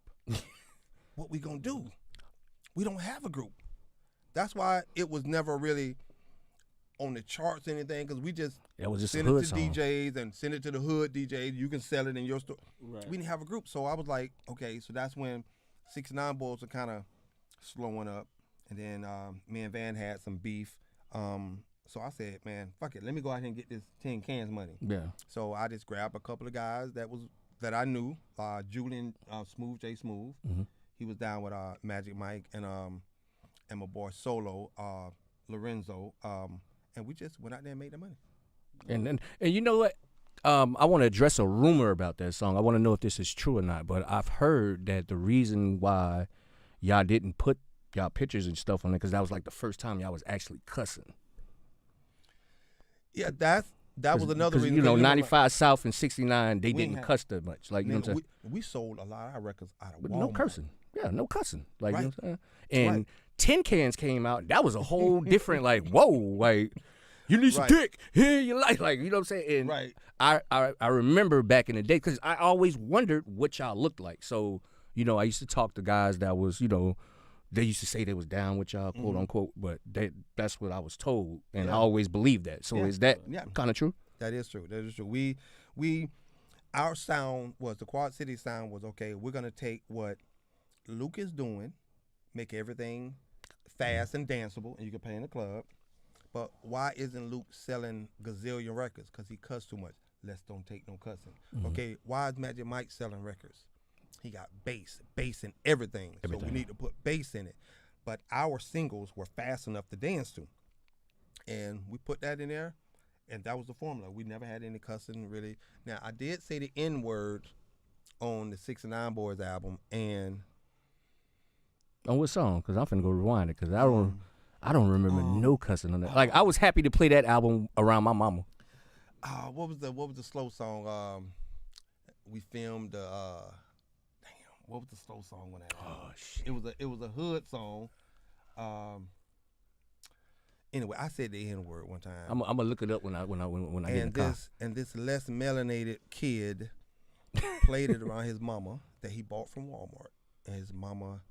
What we gonna do? We don't have a group. That's why it was never really on the charts or anything, because we just That was just a send hood it to song. DJs and send it to the hood DJs. You can sell it in your store. Right. We didn't have a group, so I was like, okay, so that's when 69 Boys were kind of slowing up, and then me and Van had some beef. So I said, man, fuck it, let me go out here and get this Tin Cans money. Yeah. So I just grabbed a couple of guys that I knew, Julian Smooth, J Smooth. He was down with Magic Mike and my boy Solo, Lorenzo, and we just went out there and made the money. And you know what? I want to address a rumor about that song. I want to know if this is true or not. But I've heard that the reason why y'all didn't put y'all pictures and stuff on it, because that was like the first time y'all was actually cussing. Yeah, that was another reason. You know, 'cause 95 South and 69, they We didn't had- cuss that much. Like, you know what I'm saying? we sold a lot of our records out of But Walmart. no cursing. Yeah, no cussing. Like, you know Right. what I'm saying? And Right. Tin Cans came out. That was a whole different, like, whoa, like, You need some Right. dick. Here you like, you know what I'm saying? And Right. I remember back in the day, because I always wondered what y'all looked like. So, you know, I used to talk to guys that was, you know, they used to say they was down with y'all, quote unquote, but that's what I was told, and I always believed that. So is that kind of true? That is true. That is true. Our sound was, the Quad City sound was, okay, we're gonna take what Luke is doing, make everything fast and danceable, and you can play in the club. But why isn't Luke selling gazillion records? Because he cuss too much. Let's don't take no cussing. Okay, why is Magic Mike selling records? He got bass in everything. So we need to put bass in it. But our singles were fast enough to dance to. And we put that in there, and that was the formula. We never had any cussing, really. Now, I did say the N-word on the 69 Boyz album, and... On what song? Because I'm finna go rewind it, because I don't remember no cussing on that. Like, I was happy to play that album around my mama. What was the slow song? We filmed what was the slow song on that? Oh shit! It was a hood song. Anyway, I said the N word one time. I'm gonna look it up when I get in the car. And this less melanated kid played it around his mama that he bought from Walmart, and his mama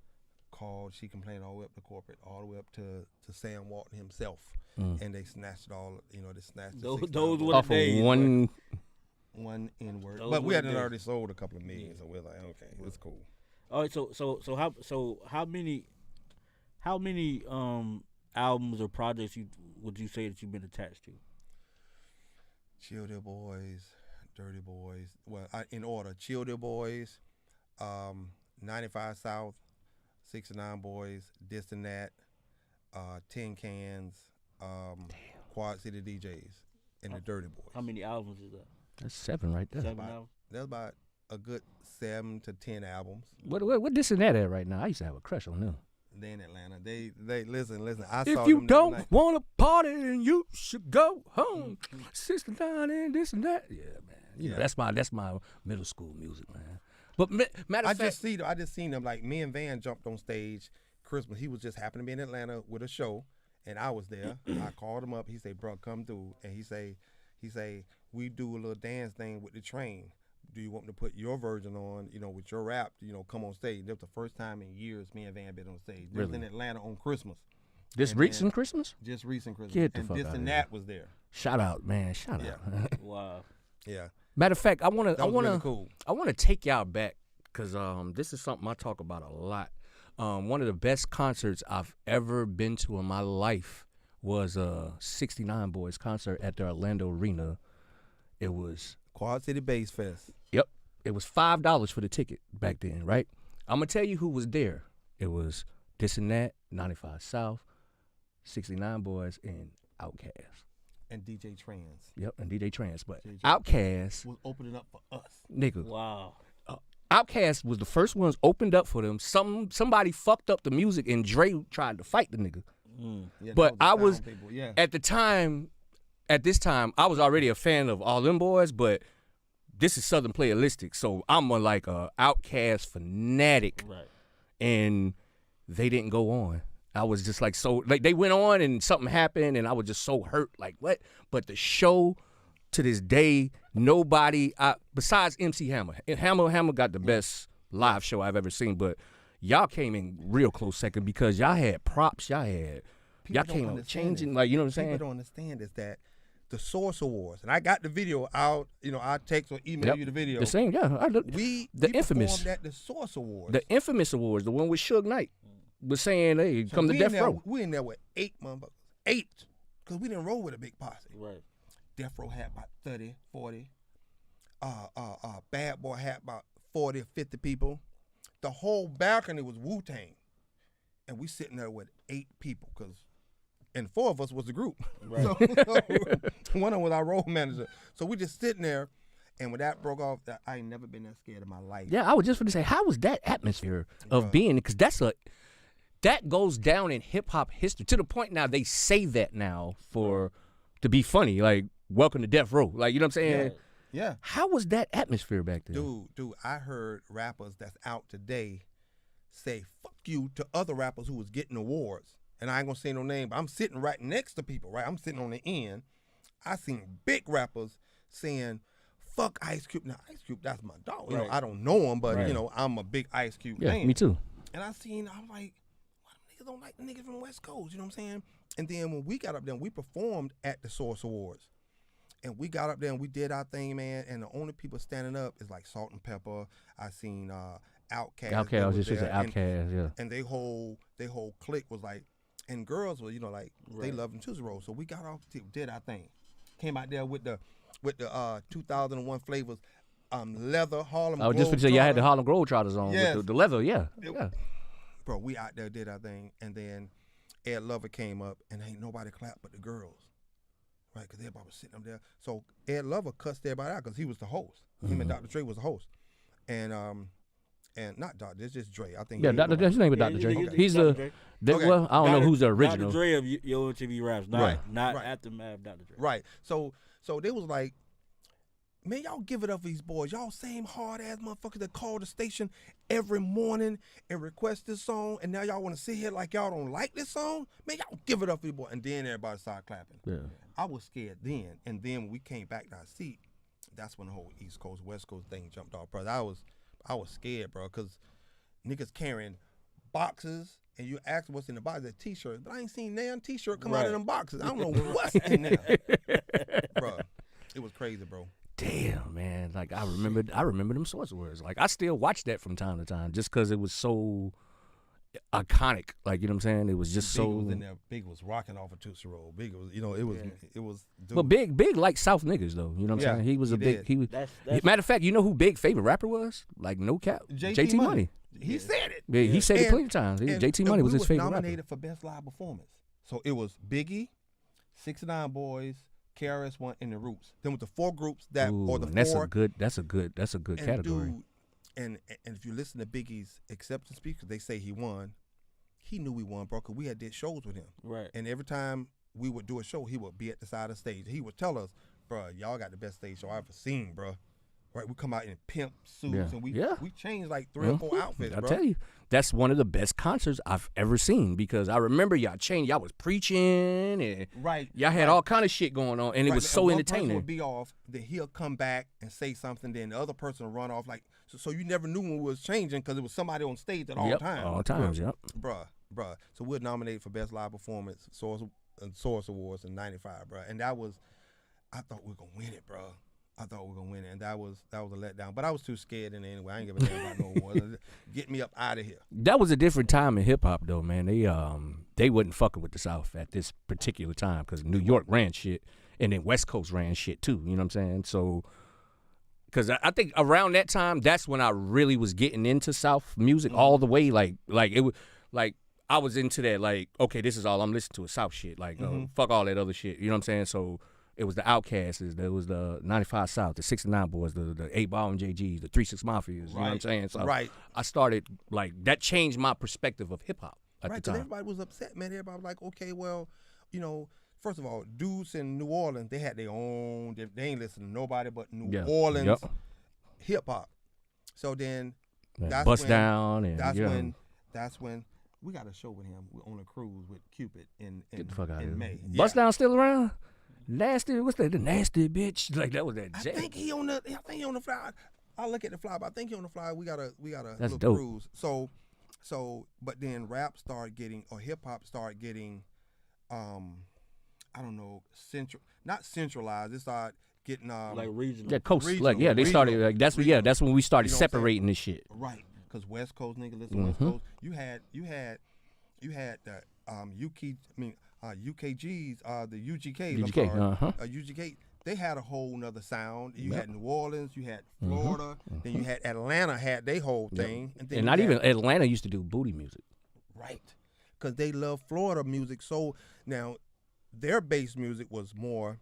called. She complained all the way up to corporate, all the way up to Sam Walton himself, and they snatched it all. You know, they snatched Those were the Off of days. one N-word. Those But we were had the days. already sold a couple of million, so we're like, okay, it's cool. All right, so how many albums or projects would you say that you've been attached to? Chill Dear Boys, Dirty Boys. Well, in order: Chill Dear Boys, 95 South, 69 Boyz, This and That, Tin Cans, Quad City DJs, and the Dirty Boys. How many albums is that? That's 7 right there. 7 albums. That's about a good 7 to 10 albums. What this and that at right now? I used to have a crush on them. They in Atlanta. They listen. I saw If them you the other don't night. want to party, then you should go home. 69 and this and that. Yeah, man. You know, that's my middle school music, man. But matter I of fact, just seen them. Like, me and Van jumped on stage Christmas. He was just happened to be in Atlanta with a show, and I was there. I called him up. He said, "Bro, come through." And he say, "We do a little dance thing with the train. Do you want me to put your version on, you know, with your rap, you know, come on stage?" That was the first time in years me and Van been on stage. They was in Atlanta on Christmas. this and recent Christmas? Just recent Christmas. Get the and fuck This outta and here. That was there. Shout out, man. Shout Yeah. out. Wow. Yeah. Matter of fact, I want That was really cool. to take y'all back, because this is something I talk about a lot. One of the best concerts I've ever been to in my life was a 69 Boyz concert at the Orlando Arena. It was Quad City Bass Fest. Yep. It was $5 for the ticket back then, right? I'm going to tell you who was there. It was This and That, 95 South, 69 Boyz, and Outkast. And DJ Trans Yep, and DJ Trans. But DJ Outkast, was opening up for us. nigga, Wow. Outkast was the first ones opened up for them. Somebody fucked up the music, and Dre tried to fight the nigga. Yeah, But that I the was, sound people. Yeah. at this time, I was already a fan of all them boys, but this is Southern Playalistic, so I'm a Outkast fanatic. Right. And they didn't go on. I was just they went on and something happened, and I was just so hurt. Like, what? But the show, to this day, nobody besides MC Hammer. And Hammer got the best live show I've ever seen, but y'all came in real close second because y'all had props, y'all People don't came out understand changing, this. like, you know what I'm saying? People don't understand is that the Source Awards, and I got the video out, you know, I'll text or email Yep. you the video. The same, yeah. We infamous, performed at the Source Awards. the infamous awards, the one with Suge Knight, was saying, hey, So come to we Death in there, Row. We in there with 8 motherfuckers. 8. Because we didn't roll with a big posse. Right. Death Row had about 30, 40. Bad Boy had about 40 or 50 people. The whole balcony was Wu-Tang. And we sitting there with 8 people, and 4 of us was the group. Right. So one of them was our road manager. So we just sitting there, and when that broke off, I ain't never been that scared in my life. Yeah, I was just going to say, how was that atmosphere of being? Because that goes down in hip hop history to the point now they say that now to be funny, like welcome to Death Row, like, you know what I'm saying? Yeah. How was that atmosphere back then? Dude, I heard rappers that's out today say "fuck you" to other rappers who was getting awards, and I ain't gonna say no name, but I'm sitting right next to people, right? I'm sitting on the end. I seen big rappers saying, fuck Ice Cube. Now, Ice Cube, that's my dog. You know, I don't know him, but, you know, I'm a big Ice Cube fan. Me too. And I was like, why them niggas don't like the niggas from West Coast? You know what I'm saying? And then when we got up there, we performed at the Source Awards. And we got up there and we did our thing, man. And the only people standing up is like Salt and Pepper. I seen Outkast. Outkast, I was just saying Outkast, yeah. And they whole clique was like, and girls were, you know, like they loved them Tootsie Roll. So we got off, did our thing. Came out there with the 2001 flavors, leather Harlem. I was just gonna say, y'all had the Harlem Globetrotters on with the leather, yeah. Bro, we out there did our thing, and then Ed Lover came up, and ain't nobody clapped but the girls. Right, because everybody was sitting up there. So Ed Lover cussed everybody out because he was the host. Him and Dr. Dre was the host. And not Dr. It's just Dre. I think. Yeah, Dr. Dre's name is Dr. Dre. Okay. He's the well, I don't know who's the original. Dr. Dre of Yo MTV Raps, not Aftermath Dr. Dre. Right. So they was like, man, y'all give it up for these boys. Y'all same hard ass motherfuckers that call the station every morning and request this song, and now y'all want to sit here like y'all don't like this song. Man, y'all give it up for these boys. And then everybody started clapping. Yeah. I was scared then, and then when we came back to our seat, that's when the whole East Coast, West Coast thing jumped off. Bro, I was scared, bro, because niggas carrying boxes, and you ask what's in the box, a T-shirt, but I ain't seen damn T-shirt come out of them boxes. I don't know what's in there, bro. It was crazy, bro. Damn, man. Like I remember them source words. Like I still watch that from time to time, just because it was so iconic. Like, you know what I'm saying? It was just Big so. was in there. Big was rocking off a Tootsie Roll. Big was, you know, it was. Dude. But Big like South niggas though. You know what I'm saying? He was big. He was. Matter of fact, you know who Big favorite rapper was? Like no cap. JT Money. He said it. Yeah, he said it plenty of times. JT Money was his favorite rapper. Nominated for best live performance. So it was Biggie, 69 Boys, KRS-One, and the Roots. Then with the four groups that, or the that's four. That's a good category. Dude, and if you listen to Biggie's acceptance speech, they say he won. He knew we won, bro, because we had did shows with him. Right. And every time we would do a show, he would be at the side of the stage. He would tell us, bro, y'all got the best stage show I've ever seen, bro. Right, we come out in pimp suits, and we changed like 3 or 4 outfits, bro. I'll tell you, that's one of the best concerts I've ever seen, because I remember y'all changed. Y'all was preaching, and y'all had all kind of shit going on, and it was so entertaining. One person would be off, then he'll come back and say something, then the other person will run off. Like, so you never knew when we was changing, because it was somebody on stage at all times. All times, Bruh. So we're nominated for Best Live Performance, Source Awards in '95, bro. And that was, I thought we were gonna win it, bro. I thought we were gonna win it, and that was a letdown. But I was too scared, and anyway, I ain't give a damn about no awards. Get me up out of here. That was a different time in hip hop, though, man. They wasn't fucking with the South at this particular time, because New York ran shit, and then West Coast ran shit too. You know what I'm saying? So, because I think around that time, that's when I really was getting into South music all the way. Like it was like. I was into that, like, okay, this is all I'm listening to is South shit. Like, fuck all that other shit. You know what I'm saying? So it was the Outcasts, there was the 95 South, the 69 Boys, the 8 Ball and JGs, the 3 6 Mafias. You know what I'm saying? So I started, like, that changed my perspective of hip hop at the time. Everybody was upset, man. Everybody was like, okay, well, you know, first of all, dudes in New Orleans, they had their own, they ain't listening to nobody but New Orleans hip hop. So then that's Bust when, Down. And that's when. We got a show with him. We're on a cruise with Cupid in May. Bust Down still around? Nasty, what's that? The nasty bitch. Like that was that jam. I think he on the fly. I'll look at the fly, but I think he on the fly. We got a That's little dope. cruise. So but then rap started getting, or hip hop started getting, I don't know, not centralized. It started getting like regional. Yeah, coast. Regional, like they started regional, like that's when we started separating this shit. Right. Because West Coast nigga listen to West Coast. You had the UKGs, the UGKs. UGK. They had a whole nother sound. You had New Orleans, you had Florida, then you had Atlanta had their whole thing, and not even Atlanta used to do booty music. Right, because they love Florida music. So now their bass music was more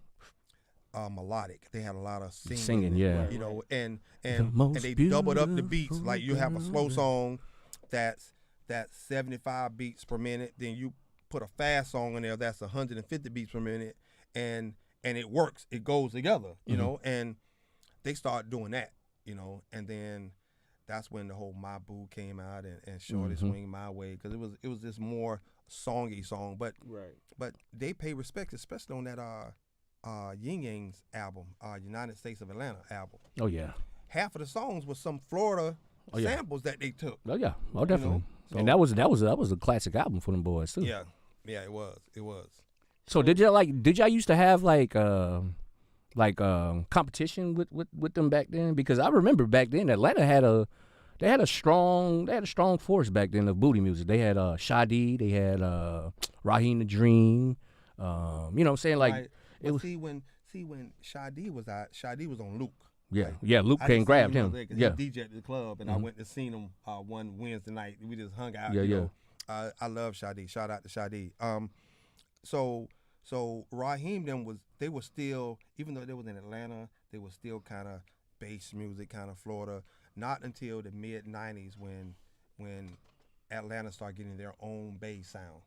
melodic. They had a lot of singing, you know, and they doubled up the beats. Like you have a slow song that's 75 beats per minute, then you put a fast song in there that's 150 beats per minute, and it works. It goes together, you know. And they start doing that, you know, and then that's when the whole My Boo came out and Shorty Swing My Way, because it was this more songy song, but they pay respect, especially on that Ying Yang's album, United States of Atlanta album. Oh yeah. Half of the songs was some Florida samples that they took. Oh yeah. Oh definitely. So, and that was a classic album for them boys too. Yeah, it was. So did y'all used to have like competition with them back then? Because I remember back then Atlanta had a strong force back then of booty music. They had Shadi, they had Raheem the Dream. You know what I'm saying? Like right. it was. See when Shadi was out, Shadi was on Luke. Yeah, Like, yeah. Luke I came and just seen grabbed him. the other day 'cause Yeah, he DJ at the club, and I went to see him one Wednesday night. We just hung out. Yeah, you yeah. know. I love Shadi. Shout out to Shadi. So Raheem they were still, even though they was in Atlanta, they were still kind of bass music, kind of Florida. Not until the mid '90s when Atlanta started getting their own bass sound.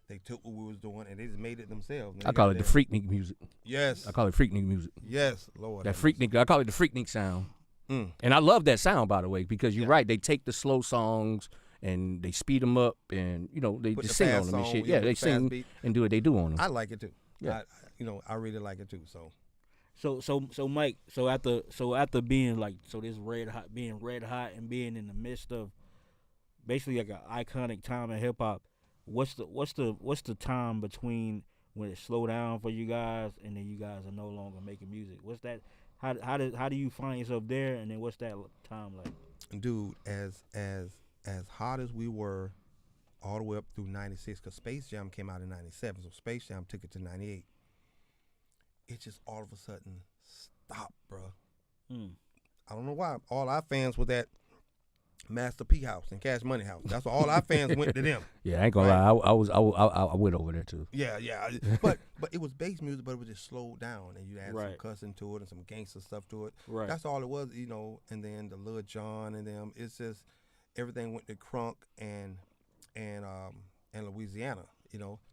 They took what we was doing and they just made it themselves. I call it the Freaknik music. Yes. I call it Freaknik music. Yes, Lord. That Freaknik. I call it the Freaknik sound. And I love that sound, by the way, because you're right. They take the slow songs and they speed them up, and they Put just the sing on fast them and song, shit. yeah, Yeah, put they the fast sing beat. and do what they do on them. I like it too. Yeah. I really like it too. So So Mike, after being like this red hot and being in the midst of basically like an iconic time in hip hop, what's the time between when it slowed down for you guys and then you guys are no longer making music? What's that? How do you find yourself there, and then what's that time like? dude, as hot as we were all the way up through 96, because Space Jam came out in 97, so Space Jam took it to 98. It just all of a sudden stopped, bro. I don't know why. All our fans was at Master P House and Cash Money House. That's why all our fans went to them. Yeah, I ain't gonna lie. I went over there too. Yeah. But it was bass music, but it was just slowed down, and you add some cussing to it and some gangster stuff to it. Right. That's all it was, And then the Lil Jon and them. It's just everything went to Crunk and Louisiana.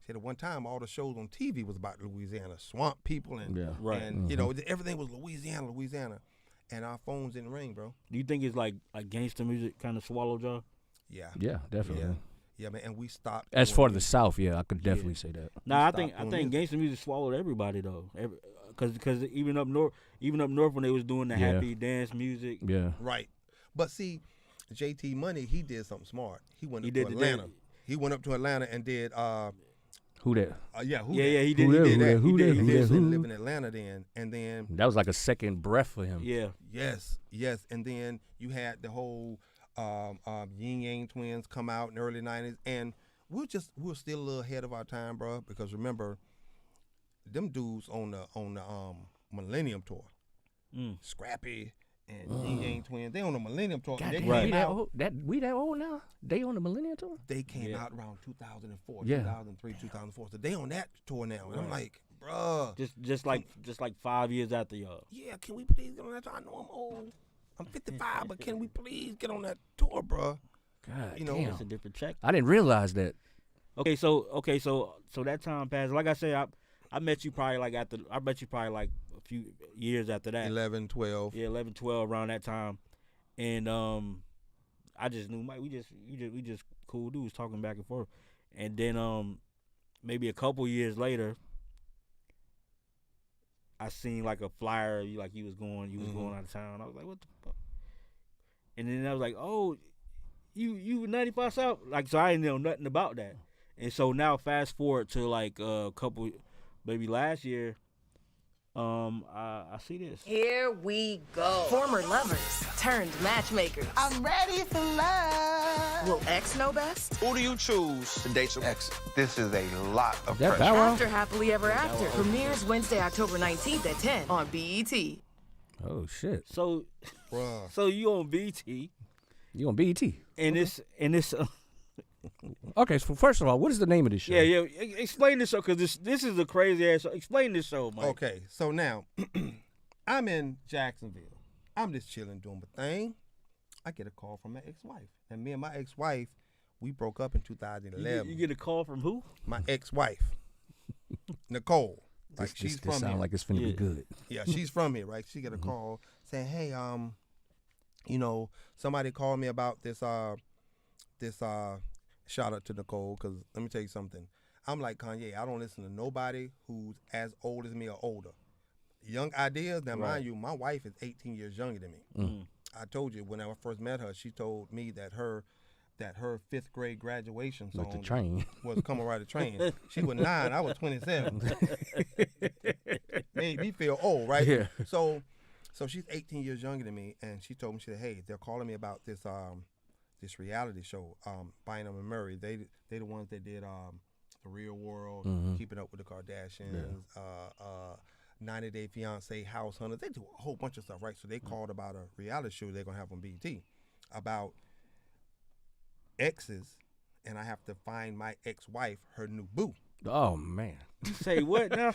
At one time all the shows on TV was about Louisiana, swamp people, and everything was Louisiana, and our phones didn't ring, bro. Do you think it's like gangster music kind of swallowed y'all? Yeah. Yeah, definitely. Yeah, man, and we stopped. As doing far as the music. South, yeah, I could definitely say that. Nah, I stopped think doing music. gangster music swallowed everybody though. Because even up north when they was doing the happy dance music. Yeah. Right. But see, JT Money, he did something smart. He went up did to the Atlanta. dance. He went up to Atlanta and did Who that? he he did. Who that? He did. Who He that? did. Who He that? did Who? live in Atlanta then, and then That was like a second breath for him. Yeah. yes, and then you had the whole Yin Yang Twins come out in the early '90s, and we were still a little ahead of our time, bro. Because remember, them dudes on the Millennium Tour, Scrappy and Yin Yang Twins, they on the Millennium Tour. God They damn, came we that out. old? We that old now? They on the Millennium Tour? They came out around 2004, Yeah. 2003, 2004. So they on that tour now, and I'm like, bruh. Just like 5 years after y'all. Yeah, can we please get on that tour? I know I'm old. I'm 55, but can we please get on that tour, bruh? God You know, damn. It's a different check. I didn't realize that. Okay, so that time passed. Like I said, I met you probably like a few years after that. 11, 12. Yeah, 11, 12 around that time. And I just knew Mike. We just cool dudes talking back and forth. And then maybe a couple years later, I seen like a flyer. You was going out of town. I was like, what the fuck? And then I was like, oh, you 95 South? Like, so I didn't know nothing about that. And so now fast forward to like a couple, maybe last year. I see this. Here we go. Former lovers turned matchmakers. I'm ready for love. Will X know best? Who do you choose to date your ex? This is a lot of That pressure. Bow Wow? After Happily Ever After premieres Wednesday, October 19th at 10 on BET. Oh shit. So, Bruh. so you on BT, You on BET? and it's Okay, so first of all, what is the name of this show? yeah. Explain this show, because this is a crazy ass show. Explain this show, Mike. Okay, so now I'm in Jacksonville. I'm just chilling, doing my thing. I get a call from my ex-wife. And me and my ex-wife, we broke up in 2011. You get a call from who? My ex-wife, Nicole. Like, she's This from sound here. like it's finna be Yeah. good. Yeah, she's from here, right? She get a call saying, hey, You know, somebody called me about this. Shout out to Nicole, because let me tell you something. I'm like Kanye. I don't listen to nobody who's as old as me or older. Young ideas. Now, mind you, my wife is 18 years younger than me. I told you when I first met her, she told me that her 5th grade graduation song With the train. was Come on Ride the Train. She was 9, I was 27. Made me feel old, right? Yeah. So she's 18 years younger than me, and she told me, she said, hey, they're calling me about this this reality show, Bynum and Murray. They the ones that did The Real World, Keeping Up with the Kardashians, 90 Day Fiance, House Hunters. They do a whole bunch of stuff, right? So they called about a reality show they're going to have on BET about exes, and I have to find my ex-wife her new boo. Oh, man. Say what now?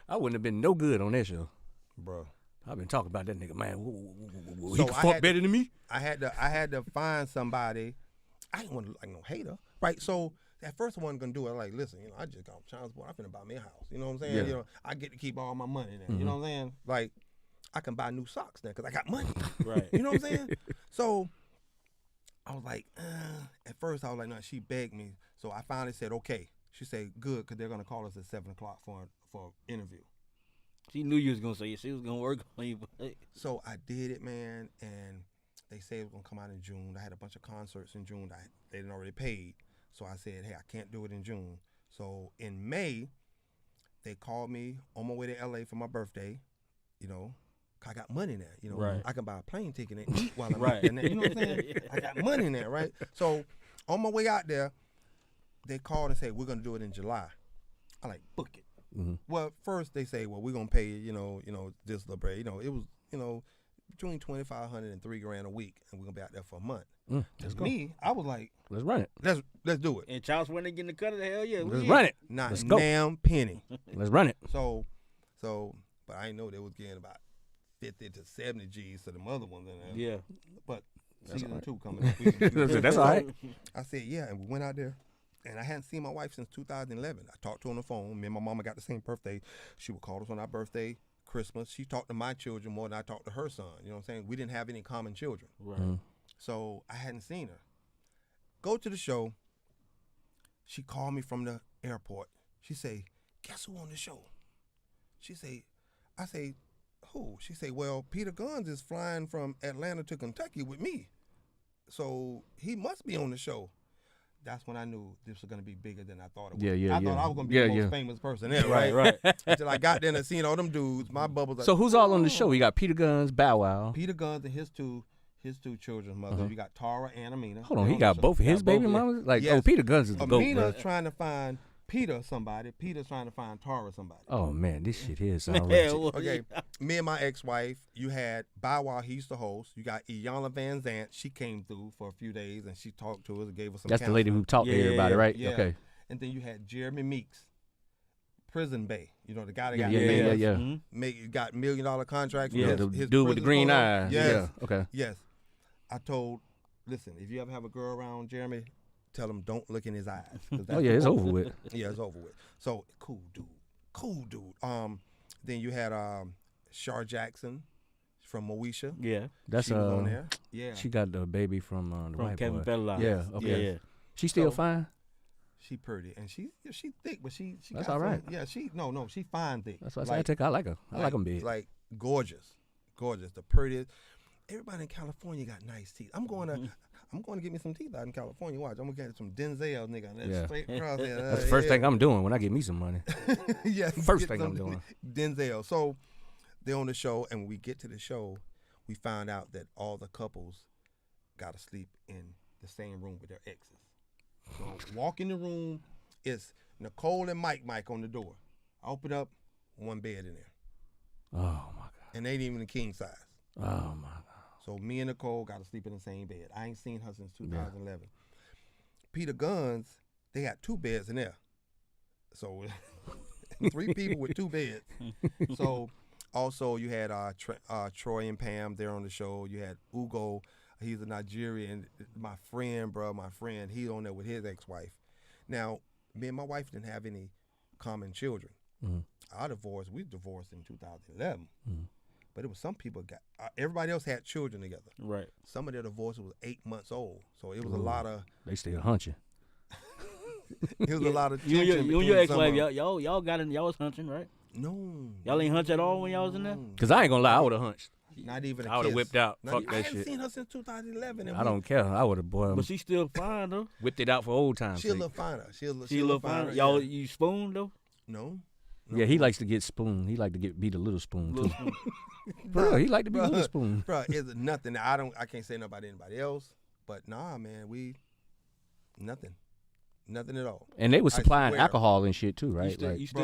I wouldn't have been no good on that show. Bro. I've been talking about that nigga, man. So He can fuck better than me? I had to find somebody. I didn't want to like no hater, right? So at first I wasn't gonna do it. Like, listen, I just got child support. I'm finna buy me a house. You know what I'm saying? Yeah. You know, I get to keep all my money now. You know what I'm saying? Like, I can buy new socks now because I got money. Right. You know what I'm saying? So I was like, at first I was like, no. She begged me, so I finally said, okay. She said, good, because they're gonna call us at 7 o'clock for an interview. She knew you was gonna say it. She was gonna work on you. So I did it, man, and they said it was gonna come out in June. I had a bunch of concerts in June that they didn't already paid. So I said, hey, I can't do it in June. So in May, they called me on my way to LA for my birthday. You know, I got money now. You know, Right. I can buy a plane ticket and eat while I'm Right. out there. You know what I'm saying? I got money in there, right? So on my way out there, they called and said, we're gonna do it in July. I like, book it. Well, first they say, well, we're gonna pay you, this little bread. You know, it was, between $2,500 and $3,000 a week, and we're gonna be out there for a month. To me, I was like, let's run it. Let's do it. And child support ain't getting the cut of the hell yeah. Let's run it. Not Let's a go. damn penny. Let's run it. So, but I know they was getting about 50 to 70 G's to the other ones in there. Yeah. But That's season all right. 2 coming up. That's all right. I said, yeah, and we went out there. And I hadn't seen my wife since 2011. I talked to her on the phone. Me and my mama got the same birthday. She would call us on our birthday, Christmas. She talked to my children more than I talked to her son. You know what I'm saying? We didn't have any common children. Right. So I hadn't seen her. Go to the show. She called me from the airport. She say, guess who on the show? I say, who? She say, well, Peter Guns is flying from Atlanta to Kentucky with me. So he must be on the show. That's when I knew this was going to be bigger than I thought it was. I thought I was going to be the most famous person there, right? Until I got there and seen all them dudes, my bubbles. Like, So who's all on the show? We got Peter Guns, Bow Wow. Peter Guns and his two children's mother. You got Tara and Amina. Hold on, he got both of his baby mamas? Like, Yes. oh, Peter Guns is the GOAT, Amina's bro. trying to find Peter somebody. Peter's trying to find Tara somebody. Oh, man, this shit here sounds Yeah, like... well, Okay, me and my ex-wife, you had Bow Wow, he used to host. You got Iyanla Van Zant. She came through for a few days, and she talked to us and gave us some That's the lady who talked to Yeah, everybody, right? Yeah. Okay. And then you had Jeremy Meeks, Prison Bay. You know, the guy that got Yeah. famous. Got $1 million contracts. Yeah, with the his dude with the prison green photo. eyes. Yes. Yeah, okay. Yes. I told, listen, if you ever have a girl around Jeremy, tell him don't look in his eyes. 'cause that's Oh, yeah, the it's goal. over with. Yeah, it's over with. So, cool dude. Then you had Shar Jackson from Moesha. Yeah. That's She was on there. Yeah. She got the baby from the From white Kevin boy. Federline. Yeah, okay. Yeah. She still So- fine? She pretty and she thick, but she That's got all right. some- yeah, she fine thick. That's what I said. I like her. I like them big. Like gorgeous, the prettiest. Everybody in California got nice teeth. I'm going to get me some teeth out in California. Watch, I'm gonna get some Denzel nigga. That's Yeah. straight across there. That's the first thing I'm doing when I get me some money. Yeah, First get thing I'm some doing. Denzel. So they're on the show, and when we get to the show, we found out that all the couples got to sleep in the same room with their exes. So walk in the room, it's Nicole and Mike on the door. I open up, one bed in there. Oh, my God. And they ain't even a king size. Oh, my God. So me and Nicole got to sleep in the same bed. I ain't seen her since 2011. Peter Guns, they got 2 beds in there. So 3 people with 2 beds. So also you had Troy and Pam there on the show. You had Ugo. He's a Nigerian. My friend, he's on there with his ex-wife. Now, me and my wife didn't have any common children. We divorced in 2011. But it was some people got everybody else had children together. Right. Some of their divorces was 8 months old, so it was a lot of. They still hunching. It was a lot of You tension. and your between some ex-wife, of 'em. y'all got in, y'all was hunting, right? No. Y'all ain't hunt at all when y'all was in there? Cause I ain't gonna lie, I would have hunched. Not even a I would have kiss. whipped out. Not Fuck even- I that haven't shit. seen her since 2011. and I we- don't care. I would have boy But she's still fine though. whipped it out for old times. She a little finer. She a She a little fine. Y'all, you spoon though? No. Yeah, he likes to get spoon. He like to be the little spoon Little too. spoon. Bro, he like to be Bruh. little spoon. Bro, it's nothing. I can't say nothing about anybody else. But nah, man, nothing at all. And they was supplying swear. alcohol and shit too, right? You still,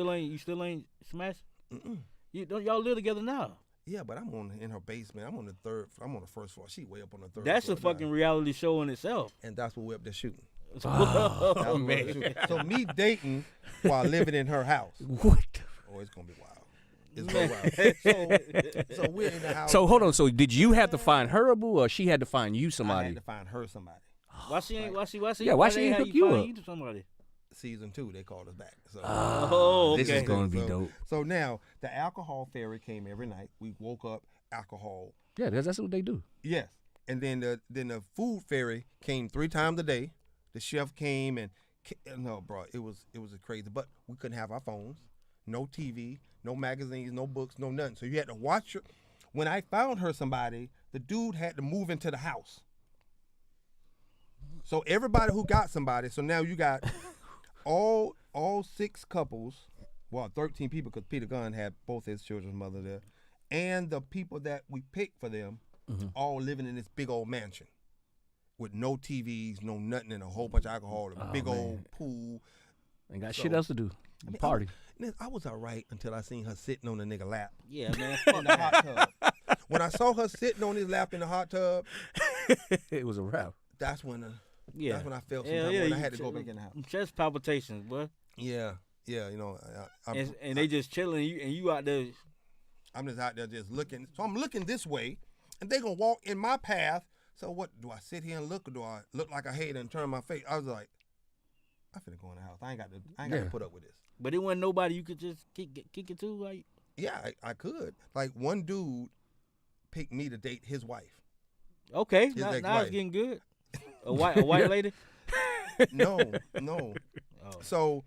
Like, you still ain't smash. Mm-mm. Y'all live together now. Yeah, but I'm in her basement. I'm on the first floor. She way up on the third. That's floor a fucking now. reality show in itself. And that's what we're up there shooting. Oh, That's what we're shooting. So me dating while living in her house. what? Oh, it's gonna be wild. It's gonna be wild. So we're in the house. So hold on. So did you have to find her a boo, or she had to find you I somebody? had to find her somebody. Why she ain't? Why she? Yeah, why she they ain't have hook you find up? You to somebody. Season 2, they called us back. So, Oh, okay. This is gonna be so, dope. So now the alcohol ferry came every night. We woke up alcohol. Yeah, that's what they do. Yes, and then the food ferry came 3 times a day. The chef came and no, bro, it was crazy. But we couldn't have our phones, no TV, no magazines, no books, no nothing. So you had to watch her. When I found her somebody, the dude had to move into the house. So everybody who got somebody, so now you got all 6 couples, well 13 people because Peter Gunn had both his children's mother there, and the people that we picked for them, all living in this big old mansion with no TVs, no nothing, and a whole bunch of alcohol, a big old pool. Ain't got So, shit else to do. Party. I was all right until I seen her sitting on the nigga lap Yeah, man. in the hot tub. When I saw her sitting on his lap in the hot tub, It was a wrap. that's when Yeah. that's when I felt Yeah, something when I you had to go ch- back in the house. Chest palpitations, boy. Yeah, you know, And they just chilling. You out there. I'm just out there just looking. So I'm looking this way, and they gonna walk in my path. So what, do I sit here and look, or do I look like I hate and turn my face? I was like, I'm finna go in the house. I ain't got to put up with this. But it wasn't nobody you could just kick it to. Like, Yeah, I could. Like one dude picked me to date his wife. okay, His now ex-wife. it's getting good. A white lady. No. Oh. So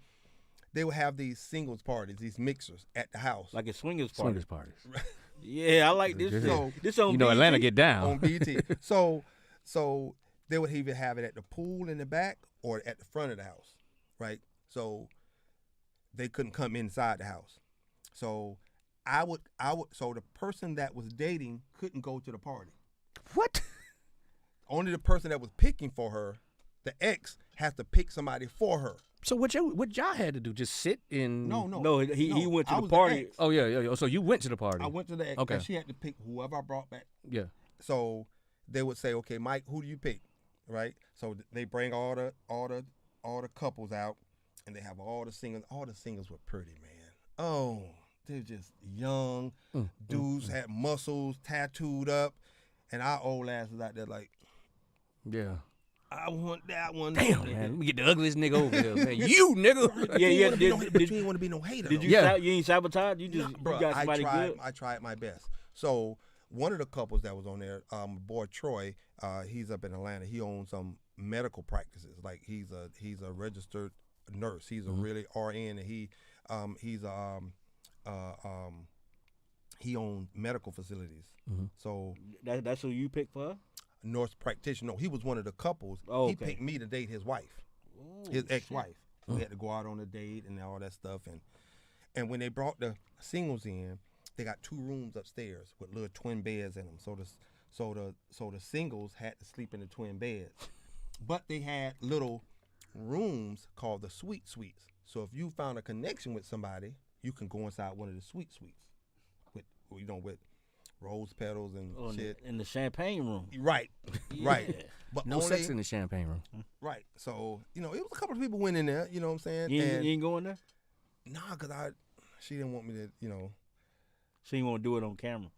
they would have these singles parties, these mixers at the house. Like a swingers party. Swingers parties. Yeah, I like this. So- This on You know, Atlanta BET? get down. on BT. So they would either have it at the pool in the back or at the front of the house, right? So they couldn't come inside the house. So I would. So the person that was dating couldn't go to the party. What? Only the person that was picking for her, the ex, has to pick somebody for her. So what y'all had to do? Just sit in? No, he went to I the was party. ex. Oh yeah. So you went to the party? I went to the ex. Okay. And she had to pick whoever I brought back. Yeah. So they would say, "Okay, Mike, who do you pick?" Right? So they bring all the couples out, and they have all the singers. All the singers were pretty, man. Oh, they're just young dudes, had muscles, tattooed up, and our old asses out there like, Yeah. I want that one. Damn, man. Let me get the ugliest nigga over here, man. You nigga. Yeah. But you ain't want to be no hater. Did though. you? Yeah. You ain't sabotage? You just Bruh, you got somebody good. I tried my best. So one of the couples that was on there, boy Troy, he's up in Atlanta. He owns some medical practices. Like he's a registered nurse. He's a really RN, and he owns medical facilities. So That's who you picked for her? nurse practitioner. No, he was one of the couples. Oh, He okay. picked me to date his wife, his ex-wife. We had to go out on a date and all that stuff. And when they brought the singles in, they got 2 rooms upstairs with little twin beds in them. So the singles had to sleep in the twin beds, but they had little rooms called the suites. So if you found a connection with somebody, you can go inside one of the suites with rose petals and shit. In the champagne room. Right. Yeah. But No only, sex in the champagne room. Right. So, it was a couple of people went in there, you know what I'm saying? You And ain't going there? nah, because she didn't want me to, She ain't want to do it on camera.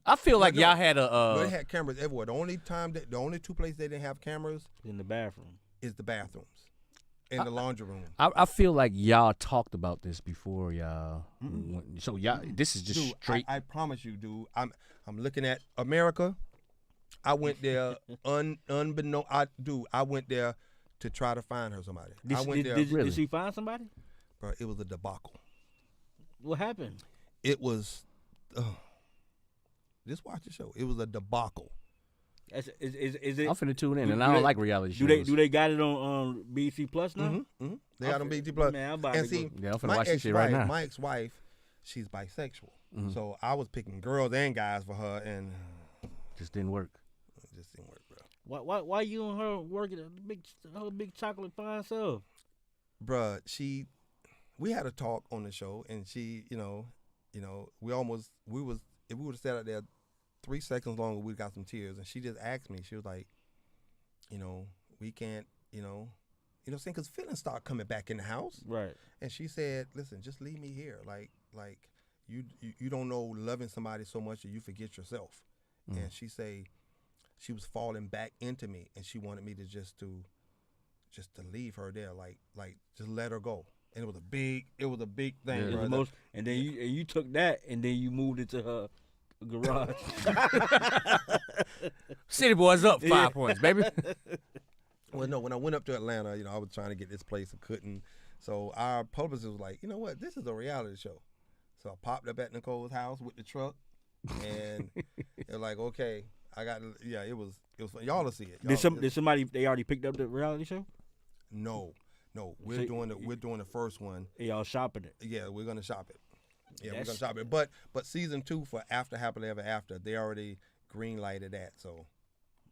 I feel like no. y'all had but a. they had cameras everywhere. The only 2 places they didn't have cameras In the bathroom. is the bathrooms. in the laundry room. I feel like y'all talked about this before, y'all. So y'all, this is just Dude, straight. I promise you, dude. I'm looking at America. I went there unbeknown. I went there to try to find her somebody. Did she find somebody? Bro, it was a debacle. What happened? It was. Just watch the show. It was a debacle. Is it? I'm finna tune in, and I don't like reality shows. Do they got it on BET Plus now? They got on BET Plus. Man, I'm about and to see, go. Yeah, I'm finna watch this shit right now. My ex-wife, she's bisexual, so I was picking girls and guys for her, and Just didn't work. it just didn't work, bro. Why you and her working her big chocolate fine self? Bruh, we had a talk on the show, and she, if we would have sat out there 3 seconds longer, we'd got some tears. And she just asked me, she was like, we can't, saying, because feelings start coming back in the house. Right. And she said, listen, just leave me here. Like you don't know loving somebody so much that you forget yourself. And she she was falling back into me, and she wanted me to just to leave her there, like just let her go. And it was a big thing. Yeah, bro. And then you took that, and then you moved into her garage. City Boys up 5 points, baby. Well, no, when I went up to Atlanta, I was trying to get this place, I couldn't. So our publicist was like, you know what, this is a reality show. So I popped up at Nicole's house with the truck, and they're like, okay, it was fun. Y'all will see it. Did somebody, they already picked up the reality show? No, we're doing the first one. Y'all shopping it? Yeah, we're gonna shop it. Yeah, we're gonna shop it. But season 2 for After Happily Ever After, they already green lighted that. So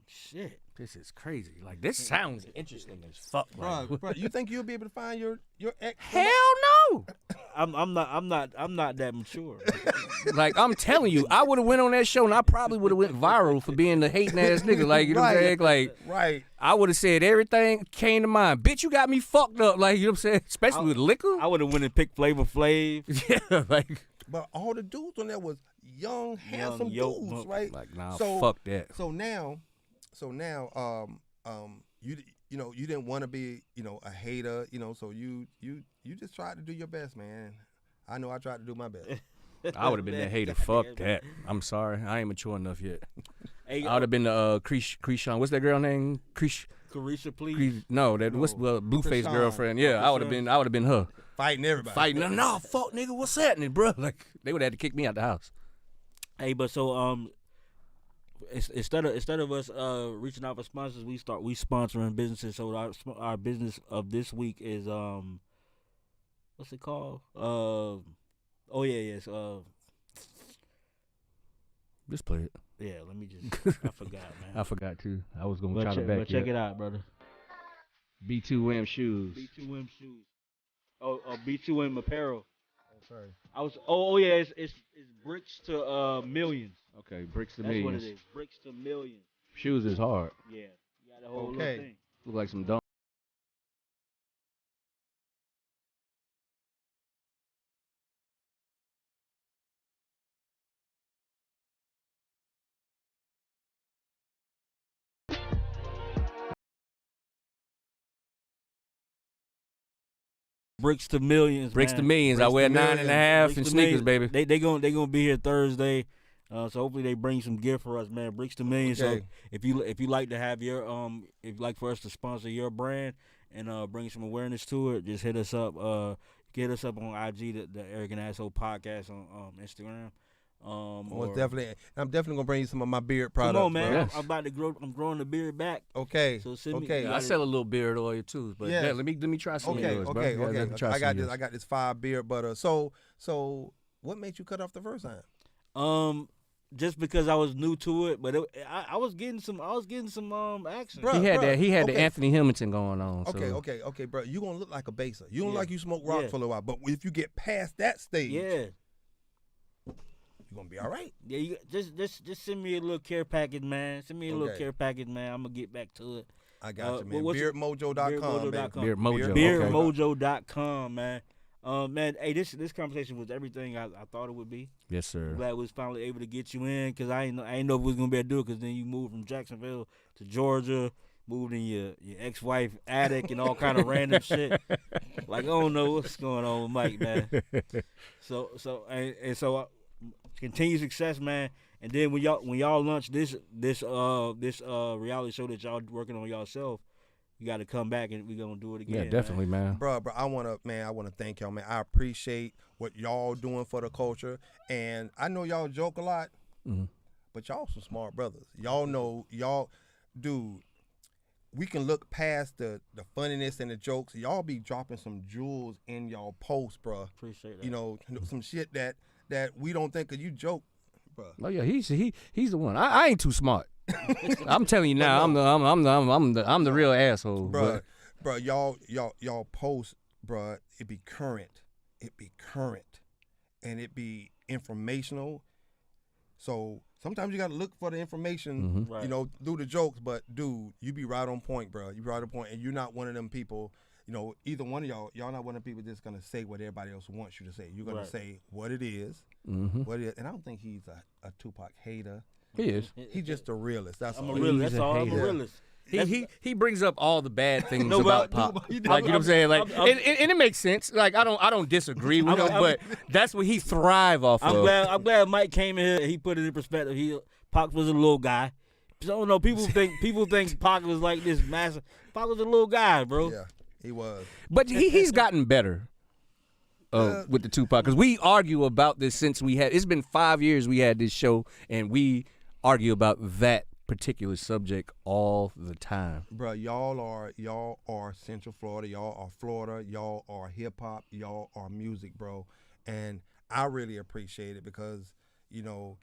shit, this is crazy. Like, this sounds interesting as fuck, bro. You think you'll be able to find your ex? Hell no. I'm not that mature. Like, I'm telling you, I would have went on that show and I probably would have went viral for being the hating ass nigga. Like, you know what I'm saying? Like, right. I would have said everything came to mind. Bitch, you got me fucked up. Like, you know what I'm saying? Especially with liquor. I would have went and picked Flavor Flav. Yeah, like. But all the dudes on there was young, handsome dudes, right? Like, nah, fuck that. So now, you didn't want to be, a hater, so you just tried to do your best, man. I know I tried to do my best. I would have been the hater. Fuck that. I'm sorry. I ain't mature enough yet. Hey, I would have been the Krishan. What's that girl name? Carisha, please. What's the Blueface girlfriend? Yeah, I would have been her. Fighting everybody. Fighting. No, fuck nigga, what's happening, bro? Like, they would have had to kick me out the house. Hey, but so instead of us reaching out for sponsors, we sponsoring businesses. So our business of this week is what's it called? Just play it. Yeah, let me just. I forgot, man. I forgot too. I was gonna try to back. But check it out, brother. B2M shoes. B2M shoes. Oh, B2M apparel. Oh, sorry. It's bricks to millions. Okay, bricks to That's millions. That's what it is. Bricks to millions. Shoes is hard. Yeah, you got the whole little thing. Look like some dumb. Bricks to millions. Bricks man. to millions. Bricks I wear to 9.5 and sneakers, baby. They gonna be here Thursday. So hopefully they bring some gift for us, man. Bricks to millions. Okay. So if you like to have your if you like for us to sponsor your brand and bring some awareness to it, just hit us up. Get us up on IG, the Arrogant Asshole Podcast on Instagram. Definitely. I'm definitely gonna bring you some of my beard products. Come on, man. Yes. I'm about to grow. I'm growing the beard back. Okay. So send me. Okay. I sell a little beard oil too, but Yeah. yeah, let me try some of yours, bro. Okay. Yeah, let me try I some got of this. yours. I got this 5 beard butter. So what made you cut off the first time? Just because I was new to it, but I was getting some action. Bruh, He had the okay. Anthony Hamilton going on. So. Okay, bro. You gonna look like a baser. You don't Yeah. like you smoke rock Yeah. for a while, but if you get past that stage, Yeah. you're gonna be all right. Yeah, you just send me a little care package, man. Send me a little Okay. care package, man. I'm gonna get back to it. I got you, man. what's it- Beardmojo.com, baby. Beard Mojo. Beardmojo.com, man. Man, hey, this conversation was everything I thought it would be. Yes, sir. I'm glad we was finally able to get you in, because I ain't know if we was gonna be able to do it, because then you moved from Jacksonville to Georgia, moved in your ex-wife attic and all kind of random shit. Like I don't know what's going on with Mike, man. So continued success, man. And then when y'all launch this reality show that y'all working on yourself, you got to come back and we gonna do it again. Yeah, definitely, man. Bro, I wanna thank y'all, man. I appreciate what y'all doing for the culture, and I know y'all joke a lot, but y'all some smart brothers. Y'all know dude. We can look past the funniness and the jokes. Y'all be dropping some jewels in y'all posts, bro. Appreciate that. You know, some shit that we don't think of. You joke, bro. Oh yeah, he's the one. I ain't too smart. I'm telling you now, I'm the real asshole, bro. Bro, y'all post, bro. It be current, and it be informational. So sometimes you gotta look for the information, you know, through the jokes. But dude, you be right on point, bro. You right on point, and you're not one of them people. You know, either one of y'all not one of the people that's gonna say what everybody else wants you to say. You're gonna say what it is, what it is. And I don't think he's a Tupac hater. He is. He's just a realist. That's I'm all. a realist. That's all. I'm a hater. realist. He brings up all the bad things about Pop. Like, you know what I'm saying? Like, and it makes sense. Like, I don't disagree with him, but that's what he thrive off of. I'm glad Mike came in here and he put it in perspective. Pac was a little guy. So I don't know. People think Pac was like this massive. Pac was a little guy, bro. Yeah, he was. But he's gotten better with the Tupac, because we argue about this since it's been 5 years we had this show, and we argue about that particular subject all the time. Bro, y'all are Central Florida, y'all are Florida, y'all are hip hop, y'all are music, bro. And I really appreciate it because, you know,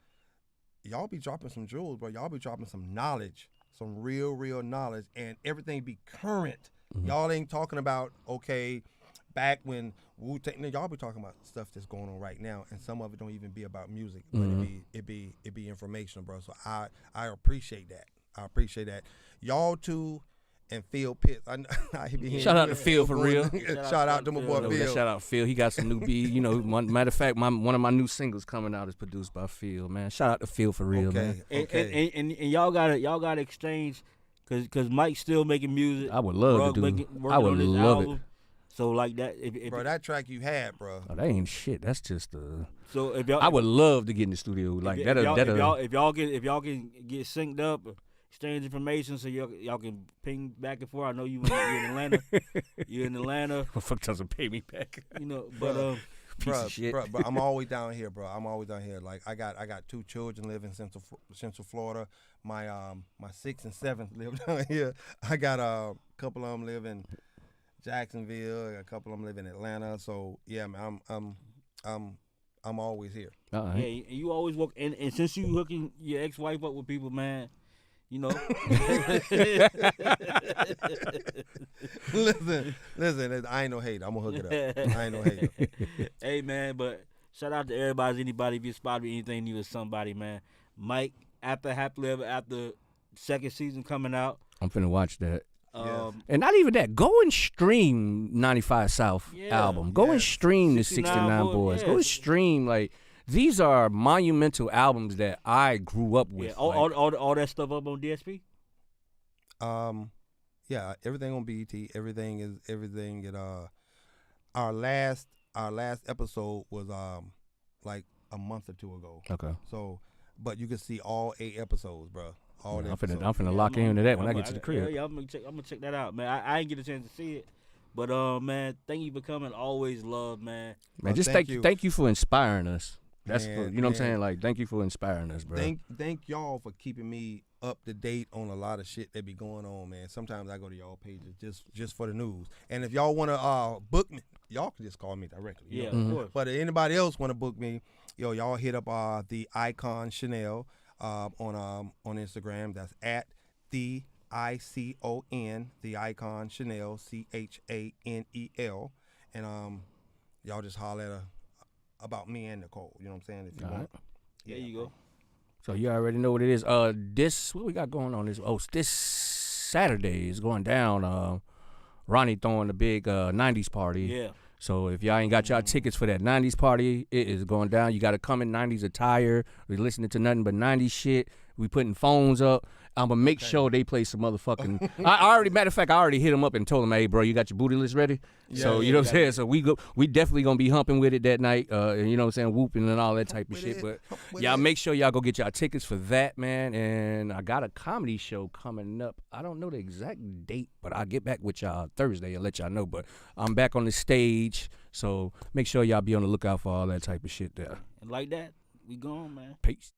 y'all be dropping some jewels, bro. Y'all be dropping some knowledge, some real knowledge, and everything be current. Y'all ain't talking about, okay, back when Wu-Tang, y'all be talking about stuff that's going on right now, and some of it don't even be about music, but it be informational, bro. So I appreciate that. I appreciate that. Y'all too, and Phil Pitts. Shout out to Phil for real. Shout out to my boy Phil. Shout out Phil. He got some new beat. You know, matter of fact, one of my new singles coming out is produced by Phil. Man, shout out to Phil for real, man. Okay. And y'all gotta exchange, cause Mike's still making music. I would love to do. I would love it. So like that, bro, that track you had, bro. Oh, that ain't shit. That's just So if y'all, I would love to get in the studio like that. If y'all can get synced up, exchange information, so y'all can ping back and forth. I know you're in Atlanta. You're in Atlanta. Fuck doesn't pay me back. You know, but piece of shit. Bro, I'm always down here, bro. I'm always down here. Like I got 2 children live in Central Florida. My 6th and 7th live down here. I got a couple of them live in Jacksonville, a couple of them live in Atlanta. So yeah, man, I'm always here. Yeah, you always work, and since you hooking your ex-wife up with people, man, you know. listen, I ain't no hater. I'm gonna hook it up. I ain't no hater. Hey man, but shout out to anybody if you spotted anything new with somebody, man. Mike, after Happily Ever After second season coming out, I'm finna watch that. And not even that. Go and stream 95 South album. Go and stream the 69 Boys. Go and stream, like, these are monumental albums that I grew up with. Yeah, all that stuff up on DSP? Yeah, everything on BET. Everything at our last episode was like a month or 2 ago. Okay. So, but you can see all 8 episodes, bro. I'm finna lock into that when I get to the crib. Yeah, I'm gonna check that out, man. I ain't get a chance to see it, but man, thank you for coming. Always love, man. Man, just thank you for inspiring us. That's you know what I'm saying. Like, thank you for inspiring us, bro. Thank y'all for keeping me up to date on a lot of shit that be going on, man. Sometimes I go to y'all pages just for the news. And if y'all wanna book me, y'all can just call me directly. Yeah, of course. But if anybody else wanna book me, y'all hit up the Icon Chanel. On Instagram, that's at the ICON, the Icon Chanel, CHANEL, and y'all just holler at about me and Nicole. You know what I'm saying? If you want. Right. Yeah, there you go. So you already know what it is. What we got going on this Saturday is going down. Ronnie throwing the big 90s party. Yeah. So if y'all ain't got y'all tickets for that 90s party, it is going down. You got to come in 90s attire. We listening to nothing but 90s shit. We putting phones up. I'm gonna make sure they play some motherfucking. Matter of fact, I already hit him up and told him, hey, bro, you got your booty list ready? So you know what I'm saying. So we definitely gonna be humping with it that night. And you know what I'm saying, whooping and all that type of shit. But y'all make sure y'all go get y'all tickets for that, man. And I got a comedy show coming up. I don't know the exact date, but I'll get back with y'all Thursday and let y'all know. But I'm back on the stage, so make sure y'all be on the lookout for all that type of shit there. And like that, we gone, man. Peace.